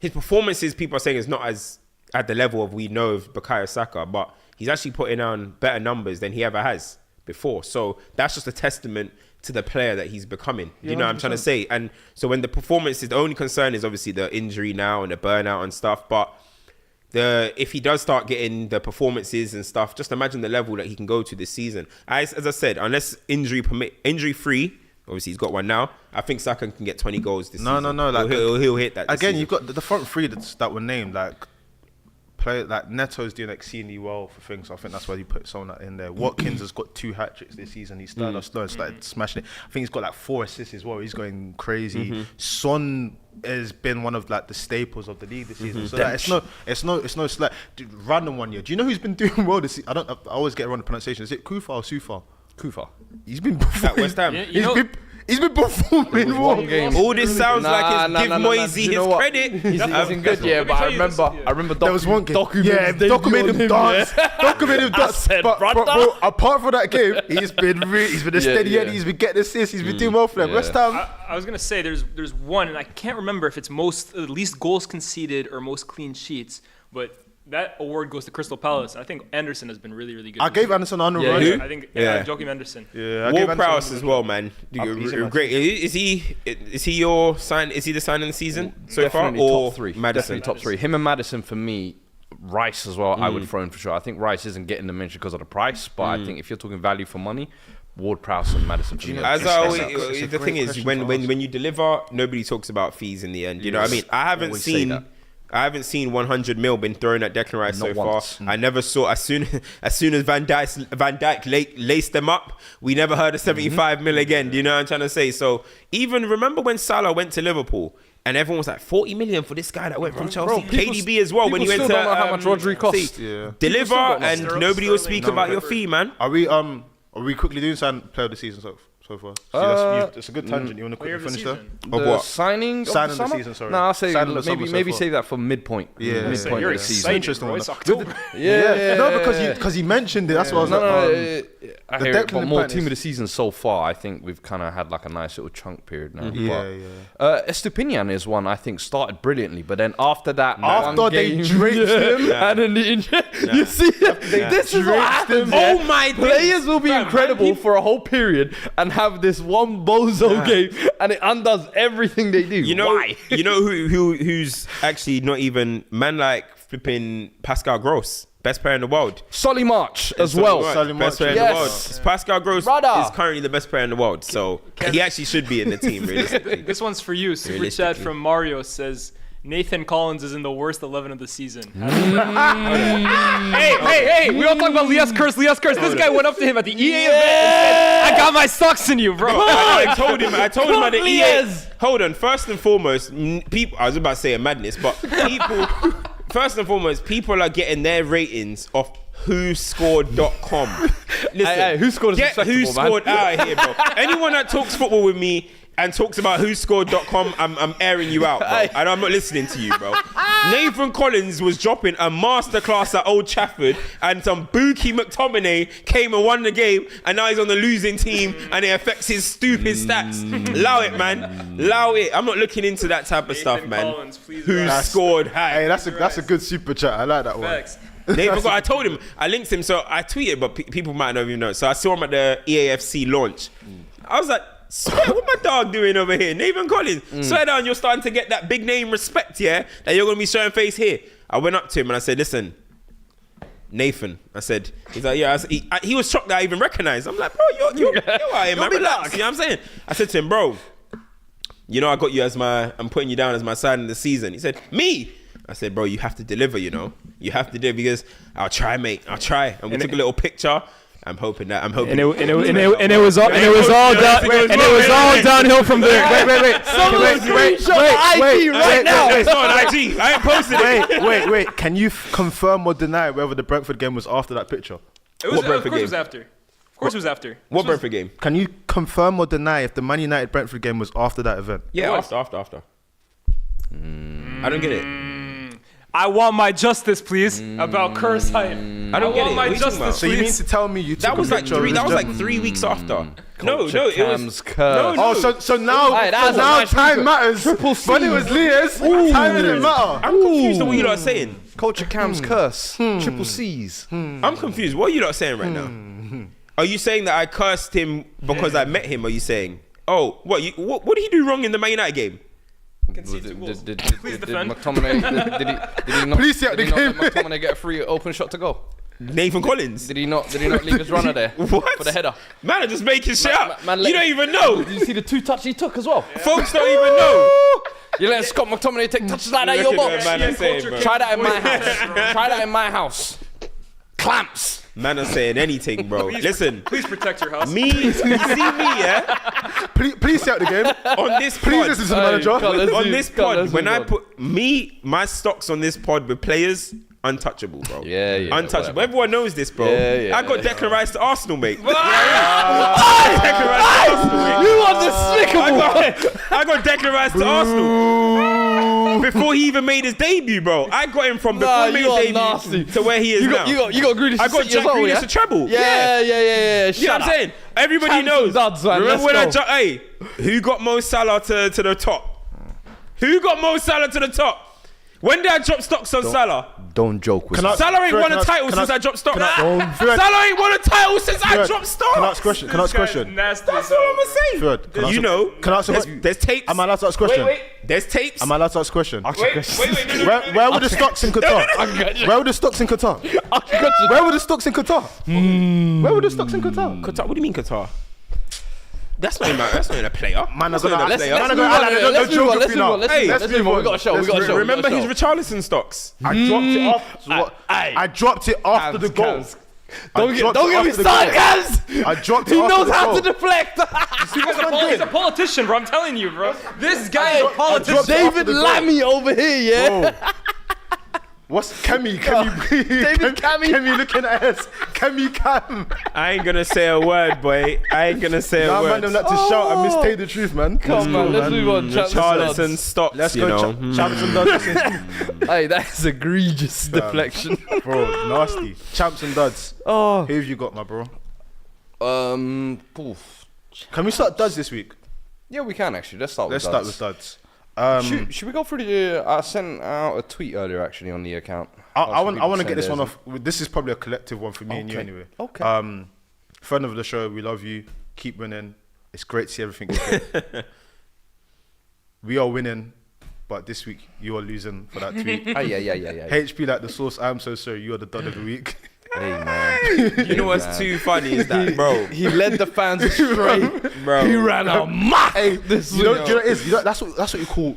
performances people are saying is not as at the level of we know of Bukayo Saka, but he's actually putting down better numbers than he ever has before. So that's just a testament to the player that he's becoming. You know what I'm trying to say? And so when the performance is, the only concern is obviously the injury now and the burnout and stuff. But if he does start getting the performances and stuff, just imagine the level that he can go to this season. As I said, unless injury free, obviously he's got one now. I think Saka can get 20 goals this season. No. Like, he'll hit that. this again, season. you've got the front three that were named. Like Neto's doing exceedingly well for things. So I think that's why he put someone in there. Watkins has got 2 hat tricks this season. He started off slow and started smashing it. I think he's got like 4 assists as well. He's going crazy. Son has been one of like the staples of the league this season. So like, it's no slight. Dude, random one year. Do you know who's been doing well this season? I always get around the pronunciation. Is it Kufa or Sufa? Kufa. He's been At performing. West Ham. Yeah, He's been performing well. one game. All this sounds like it's give Moisey You his know what? credit. He's in good, yeah, but I remember There was one game. documented Docu made him dance. Docu made him dance. said, But brother. bro, apart from that game, he's been a steady yeah. Eddie. He's been getting assists. He's been doing well for them. Yeah. West Ham. I was gonna say there's one, and I can't remember if it's least goals conceded or most clean sheets, but that award goes to Crystal Palace. I think Anderson has been really, really good. I gave Anderson an honorable Yeah, mention. who? I think Yeah. Joachim Anderson. Yeah, I gave Ward Anderson Prowse an as honourable well, man. He's in my Great. Is he your sign? Is he the sign in the season so far, Definitely or top 3. Maddison? Definitely top 3. Him and Maddison for me, Rice as well, I would throw in for sure. I think Rice isn't getting the mention because of the price, but I think if you're talking value for money, Ward-Prowse and Maddison. As I always, the thing is, when you deliver, nobody talks about fees in the end. You know what I mean? I haven't seen 100 mil been thrown at Declan Rice so far. I never saw, as soon as Van Dijk laced them up, we never heard of 75 mil again. Do you know what I'm trying to say? So even remember when Salah went to Liverpool and everyone was like 40 million for this guy that went from Chelsea. KDB as well when he went to don't know how much Rodri cost. Deliver and nobody will speak about your fee, man. Are we quickly doing player of the season so far? It's a good tangent. You want to quickly finish that? The signing of the season, sorry. No, I'll say maybe save that for midpoint. Yeah, midpoint of the season. Interesting one. It's October. Yeah. No, because he mentioned it. That's what I was I hear it, but more team of the season so far. I think we've kind of had like a nice little chunk period now. Estupinian is one I think started brilliantly, but then after that, after they draped him, and then you see, this is what happens. Oh my! Players will be incredible for a whole period and have this one bozo game, and it undoes everything they do. You know, why? You know who's actually not even man like flipping Pascal Gross. Best player in the world. Solly March as well. Best player in the world. Pascal Gross is currently the best player in the world. So he actually should be in the team, realistically. This one's for you. Super chat from Mario says, Nathan Collins is in the worst 11 of the season. Hey, we all talk about Lias Curse. This guy went up to him at the EA event and said, I got my socks in you, bro. I told him at the EA. Hold on. First and foremost, people, I was about to say a madness, but people... First and foremost, people are getting their ratings off whoscored.com. Listen, hey, who scored is get who scored out of here, bro. Anyone that talks football with me and talks about whoscored.com, I'm airing you out, bro. And I'm not listening to you, bro. Nathan Collins was dropping a masterclass at Old Trafford, and some Buki McTominay came and won the game, and now he's on the losing team, and it affects his stupid stats. Allow it, man. Allow it. I'm not looking into that type of stuff, man. Collins, Who scored? Hey, that's a good super chat. I like that one. I told him, I linked him, so I tweeted, but people might not even know. So I saw him at the EAFC launch. I was like, swear, what my dog doing over here? Nathan Collins. Swear down, you're starting to get that big name respect, yeah? That you're going to be showing face here. I went up to him and I said, listen, Nathan. I said, he's like, yeah. He was shocked that I even recognized. I'm like, bro, you're out here, man. Relax. You know what I'm saying? I said to him, bro, you know, I got you I'm putting you down as my sign of the season. He said, me? I said, bro, you have to deliver, you know? You have to deliver because I'll try, mate. I'll try. And we took a little picture. I'm hoping. And it was all downhill from there. Wait. Right now. It's not on IG. I ain't posted it. Wait. Can you confirm or deny whether the Brentford game was after that picture? What Brentford game? Of course it was after. What Brentford game? Can you confirm or deny if the Man United Brentford game was after that event? Yeah, after. I don't get it. I want my justice, please. About curse hype. I don't get it. My justice, so you mean to tell me you took that was a like picture? that was like 3 weeks after. No, it was curse. no. So now time matters. Triple C. When it was Leah's, time didn't matter. I'm confused on what you lot are saying. Culture Cam's curse. Triple C's. I'm confused. What are you lot saying right now? Are you saying that I cursed him because I met him? Are you saying, oh, what did he do wrong in the Man United game? Please defend. Did he not? Please see out the game. Let McTominay get a free open shot to go? Nathan Collins. Did he not leave his runner there? What? For the header? Man, I just making shit up. You don't even know. Did you see the 2 touches he took as well? Yeah. Folks don't even know. You let Scott McTominay take touches like that in your box? Try that in my house. Try that in my house. Clamps. Man, I'm saying anything, bro. Listen. Please protect your house. You see me, yeah? Please see out the game. On this pod. Please listen to the manager. On this pod, when I put my stocks on this pod with players, untouchable, bro. Yeah. Untouchable. Whatever. Everyone knows this, bro. Yeah, I got Declan Rice to Arsenal, mate. You are despicable. I got Declan Rice to Arsenal before he even made his debut, bro. I got him from before he made his debut to where he is now. You got Grealish. I got Jack Grealish to treble. Yeah. You know what I'm saying? Everybody knows. Remember when who got Mo Salah to the top? Who got Mo Salah to the top? When did I drop stocks on Salah? Don't joke with me. Salah ain't won a title since I dropped stocks. Salah ain't won a title since I dropped stocks. Can I ask a question? Can I ask a question? Nasty. That's what I'm saying. Can I ask a question? There's tapes. Am I allowed to ask a question? Wait. There's tapes. Am I allowed to ask a question? Wait. Where were the stocks in Qatar? Where were the stocks in Qatar? Where were the stocks in Qatar? Where were the stocks in Qatar? Qatar? What do you mean Qatar? That's not even a player. Man, That's I'm not gonna. even a Let's player. Let's move on. We got a show. Remember his Richarlison stocks? I dropped it off. I dropped it after the goal. Don't get me started, guys. I dropped it. He after knows the how goal. to deflect. He's a politician, bro. I'm telling you, bro. This guy is a politician. David Lammy over here, yeah. Bro. What's Kemi? David Kemi. Kemi looking at us. Kemi Cam. I ain't gonna say a word, boy. I ain't gonna say a Nah, man, word. them like to shout and mistake the truth, man. Come on, let's move on. Richarlison stocks, Let's you go. know. Champs and duds. Hey, that is egregious deflection. Bro, nasty. Champs and duds. Oh. Who have you got, my bro? Poof. Can we start duds this week? Yeah, we can actually. Let's start Let's with start duds. with duds. Should we go through the? I sent out a tweet earlier actually on the account. I want to get this one off. This is probably a collective one for me and you anyway. Okay. Friend of the show, we love you. Keep winning. It's great to see everything is good. We are winning, but this week you are losing for that tweet. Yeah. HP like the source. I'm so sorry. You are the dud of the week. Hey man. You know what's too funny is that, bro. He led the fans astray. Bro. He ran a mile. Hey, do you know what it is? That's what you call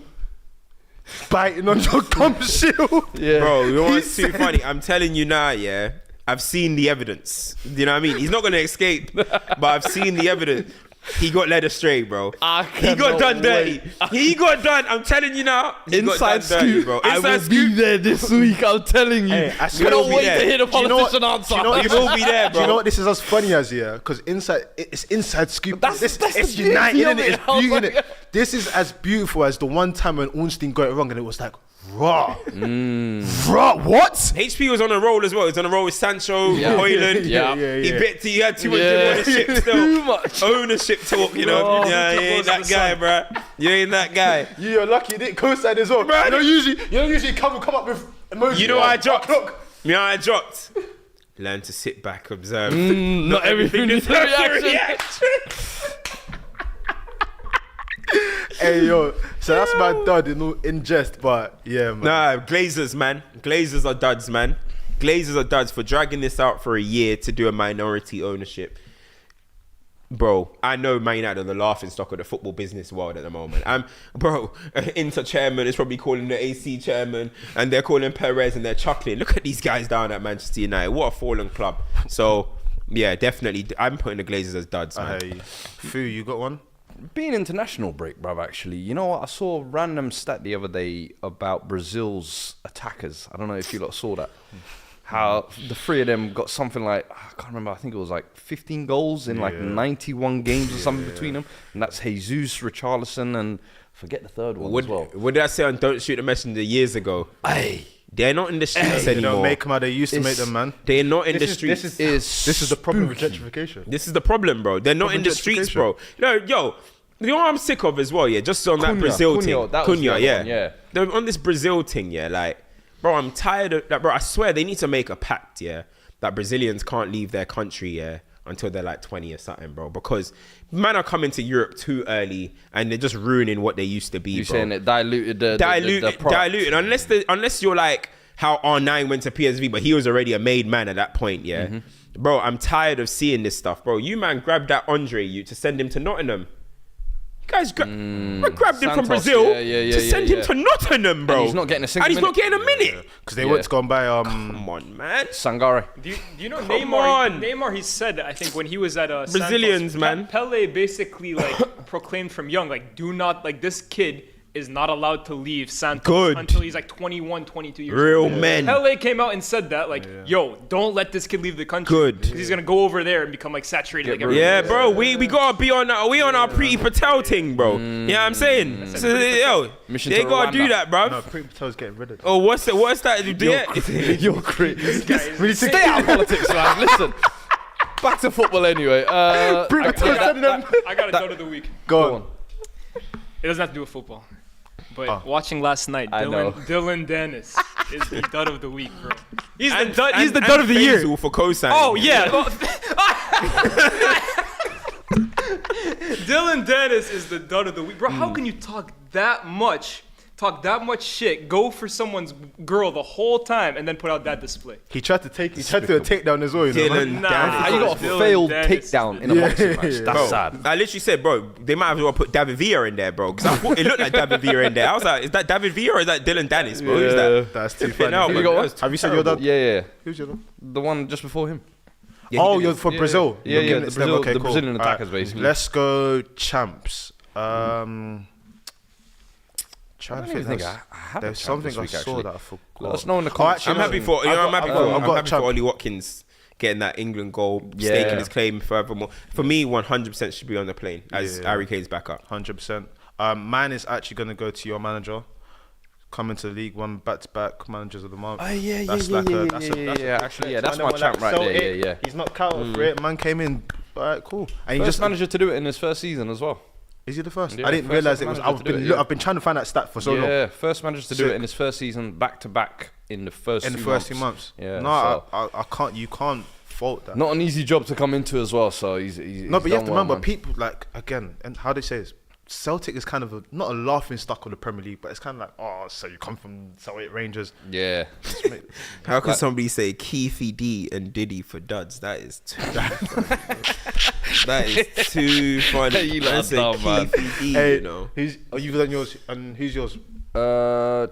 biting on your gum shield. Yeah. Bro, you know what's too funny? I'm telling you now, yeah. I've seen the evidence. You know what I mean? He's not gonna escape, but I've seen the evidence. He got led astray, bro. He got done dirty. He got done. I'm telling you now. He Inside got done dirty, scoop, bro. I Inside will scoop. be there this week. I'm telling you. Hey, I We swear don't we'll be wait there. to hear the Do you know what- politician answer. do you know what- You will be there, Do bro. you know what this is as funny as, yeah? Because it's inside scoop. That's it's the united, beauty innit? of it. It's Oh beauty, my innit? God. This is as beautiful as the one time when Ornstein got it wrong and it was like, raw. Raw, what? HP was on a roll as well. He was on a roll with Sancho, Hoyland. Yeah. He had too much ownership still. Too much. Ownership talk, you know. Oh, You ain't that guy, bro. You ain't that guy. You're lucky you didn't co-sign as well. Bruh. You don't usually come up with emojis. You know what I dropped? Look. You know what I dropped? Learn to sit back, observe. Not everything is a reaction. Hey, yo. So that's my dud in jest, but yeah, man. Nah, Glazers, man. Glazers are duds, man. Glazers are duds for dragging this out for a year to do a minority ownership. Bro, I know Man United are the laughing stock of the football business world at the moment. Inter chairman is probably calling the AC chairman, and they're calling Perez, and they're chuckling. Look at these guys down at Manchester United. What a fallen club. So, yeah, definitely, I'm putting the Glazers as duds, man. Hey, Fu, you got one? Being international break, bruv, actually. You know what? I saw a random stat the other day about Brazil's attackers. I don't know if you lot saw that. How the three of them got something like, I can't remember, I think it was like 15 goals in like 91 games or something between them. And that's Jesus, Richarlison, and forget the third one as well. What did I say on Don't Shoot the Messenger years ago? Hey. They're not in the streets They anymore. don't make them how they used to make them, man. They're not in the streets. This is the problem with gentrification. This is the problem, bro. They're not in the streets, bro. Yo, you know what I'm sick of as well, yeah? Just on that Brazil thing. that was the other yeah. one, yeah. They're on this Brazil thing, yeah, like, bro, I'm tired of that, bro. I swear they need to make a pact, yeah, that Brazilians can't leave their country, yeah, until they're like 20 or something, bro. Because man are coming to Europe too early and they're just ruining what they used to be, You're bro. saying it diluted the product. Diluted. Unless you're like how R9 went to PSV, but he was already a made man at that point, yeah. Mm-hmm. Bro, I'm tired of seeing this stuff, bro. You man grabbed that Andre to send him to Nottingham. You guys grabbed him from Santos, Brazil yeah, to send him to Nottingham, bro. And he's not getting a single And he's not getting a minute. Because they went to go and buy Come on, man. Sangare. Do you know Come Neymar? on. Neymar, he said, I think when he was at Brazilians, Santos, man. Pele basically like proclaimed from young, like, do not, like, this kid is not allowed to leave Santos Good. until he's like 21, 22 years Real old. men. Pele came out and said that, like, yo, don't let this kid leave the country. Good. Because he's gonna go over there and become like saturated like everyone. Yeah, bro, we gotta be on our Pretty Patel thing, bro. You know what I'm saying? So, yo, Mission they to gotta do Rwanda. that, bro. No, Pretty Patel's getting rid of them. Oh, what's that? You're crazy. We need to Stay out of politics, man. Listen. Back to football anyway. Pretty Patel's sending them. I got a dud of the week. Go on. It doesn't have to do with football. But watching last night, I know. Dylan Dennis is the dud of the week, bro. He's And- the dud. and- He's the and dud of the year. Faisal for co-signing. Oh yeah. Dylan Dennis is the dud of the week, bro. How can you talk that much shit, go for someone's girl the whole time, and then put out that display? He tried to do a takedown as well. You know, man. Dylan Nah. Dennis. How you got a Dylan failed Dennis. takedown in a boxing match? That's Bro, sad. I literally said, bro, they might as well put David Villa in there, bro. Because I thought it looked like David Villa in there. I was like, is that David Villa or is that Dylan Dennis, bro? Who's that? That's too Flipping funny. out, Who man. you got That one? was Have you said you're done? Yeah. Who's your done? The one just before him. Yeah, he Oh, did you're it. for Brazil. Yeah, You're yeah, giving the it to them? Brazil- Okay, the cool. Brazilian Alright, attackers, basically. Let's go champs. Trying to think. I had a There's champ something this I week, saw actually. that I forgot. Let us know in the Oh, comments. actually, I'm no. happy for I've I'm happy got a for champ. Ollie Watkins getting that England goal, Yeah. staking his claim forevermore. For me, 100% should be on the plane as Yeah. Harry Kane's back up. 100%. Mine is actually going to go to your manager. Coming to League One back-to-back managers of the month. That's like a- that's a- Actually, yeah, that's Trying my to, champ right sell there. it. Yeah. He's not counted for it. Man came in. Alright, cool. And he First just manager to do it in his first season as well. Is he the first? Yeah, I didn't first realize it was. manager to do it, yeah. I've been trying to find that stat for so long. Yeah, first manager to do Sick. it in his first season, back to back in the first. In the first 2 months. Yeah. No, so- I can't. You can't fault that. not an easy job to come into as well. So he's No, but you have done to well, remember, man. people like again, and how they say this. Celtic is kind of not a laughing stock of the Premier League, but it's kind of like, oh, so you come from Celtic Rangers. Yeah. How can somebody say Keefy D and Diddy for duds? That is too. That is too funny. You Man lot say dumb, man. Keefy D, Hey, you know. you've done yours, and who's yours? Uh,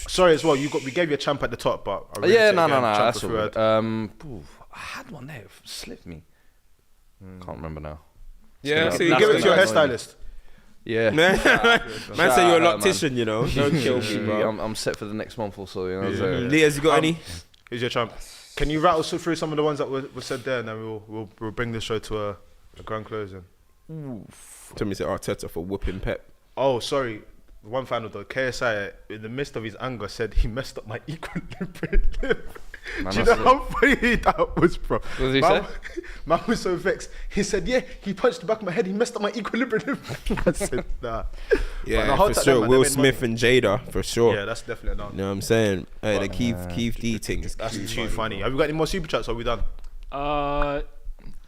Sorry as well. We gave you a champ at the top, but I really yeah, take no, again, champ that's for all third. good. I had one there, it slipped me. Can't remember now. Yeah, That's so you You give give it it to to your your hairstylist. hairstylist. Yeah. Man say you're a man. loctician, you know. Don't kill me, bro. I'm set for the next month or so, you know. So. Leah's, you got any? Who's your champ? Can you rattle through some of the ones that were said there, and then we'll bring this show to a grand closing. Tommy said Arteta for whooping Pep. Oh, sorry. One final though. KSI, in the midst of his anger, said he messed up my equilibrium. Man, Do you know that's how funny that was, bro? What did he man, say? Man was so vexed. He said, "Yeah, he punched the back of my head. He messed up my equilibrium." I said, "Nah." But Yeah, the whole for time, sure. man, Will they made Smith and Jada, for sure. Yeah, that's definitely a no. You know what I'm saying? Hey, the Keith D thing. That's too funny. Have we got any more super chats? Or are we done?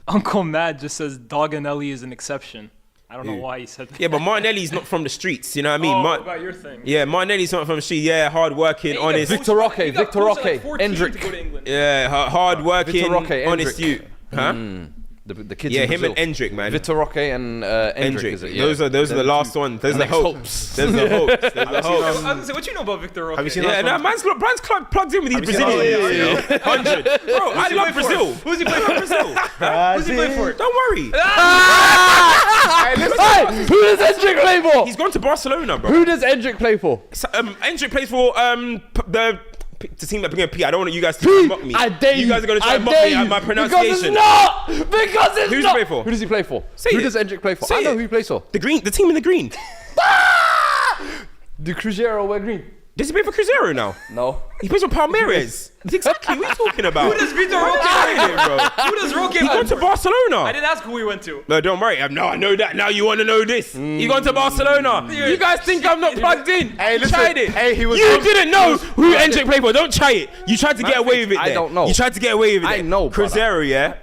Uncle Matt just says Doganelli is an exception. I don't know why he said that. Yeah, but Martinelli's not from the streets. You know what I mean? Oh, about your thing. Yeah, Martinelli's not from the street. Yeah, hard working, honest. Victor Roque, He got Victor posted Roque, like 14 Endrick. to go to England. Yeah, hard working, Victor Roque, honest Endrick. youth. Huh? The kids Yeah, in him Brazil. and Endrick, man. Victor Roque and Endrick, Endrick. is it? Yeah. Those are the Them last two. ones. There's And the next hopes. hopes. There's the hopes. There's the I was hopes. gonna say, what you know about Victor Roque? Have you seen Yeah, that? no, man's plugged in with these Have you seen Brazilians. that? 100. Bro, I love Brazil. Who's he playing for? Brazil. Who's he playing for? Don't worry. Hey, who does Endrick play for? He's gone to Barcelona, bro. Who does Endrick play for? Endrick plays for the team that began P. I don't want you guys to mock me. I dare you. You guys are going to try I and mock dare me at you. my Because pronunciation. it's not. Because it's Who's he not. play for? Who does he play for? Say who it. does Endrick play for? Say I know it. who he plays for. The team in the green. The Cruzeiro wear green. Does he play for Cruzeiro now? No. He plays for Palmeiras. Exactly. What are you talking about? Who does Victor Roque Get play it, bro. for? Who does Roque He play gone to for? Barcelona. I didn't ask who he went to. No, don't worry. I know that. Now you want to know this. He gone to Barcelona. You guys think I'm not plugged in? Hey, listen. Tried it. Hey, he was. You didn't know who Endrick played for. Don't try it. You tried to get away with it. I there. don't know. You tried to get away with it. I there. know, brother. Cruzeiro, yeah.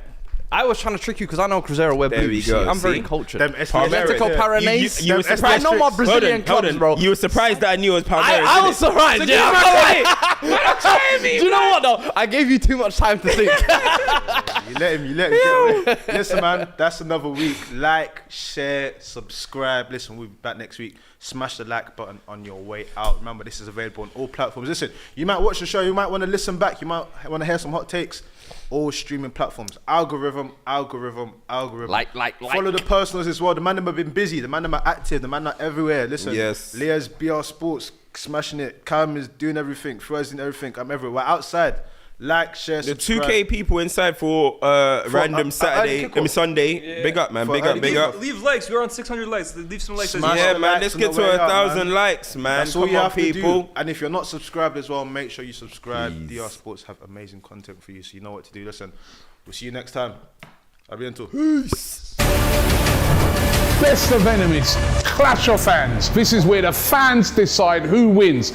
I was trying to trick you because I know Cruzeiro wear blue. There we you see. go, I'm very see? cultured. Them Atletico yeah. Paranaense. You were surprised. I know my Hold Brazilian on, clubs, bro. You were surprised that I knew it was Palmeiras. I was surprised. So Yeah, I'm trying me. Do you know what though? I gave you too much time to think. You let him get away. Listen, man, that's another week. Like, share, subscribe. Listen, we'll be back next week. Smash the like button on your way out. Remember, this is available on all platforms. Listen, you might watch the show. You might want to listen back. You might want to hear some hot takes. All streaming platforms. Algorithm. Like. Follow the personals as well. The man them have been busy. The man them are active. The man are everywhere. Listen, Yes. Leah's BR Sports, smashing it. Cam is doing everything. Fro's doing everything. I'm everywhere. We're outside. Like, share, The subscribe. 2K people inside for random Saturday, kickoff. Sunday. Yeah. Big up, man. For Big up, early big up. Leave likes. We're on 600 likes. Leave some likes. Smash Yeah, the man. likes Let's on get the to way out, 1,000 man. likes, man. That's all Come you on, have to people. do. And if you're not subscribed as well, make sure you subscribe. DR Sports have amazing content for you, so you know what to do. Listen, we'll see you next time. A bientôt. Peace. Best of enemies, clash of fans. This is where the fans decide who wins.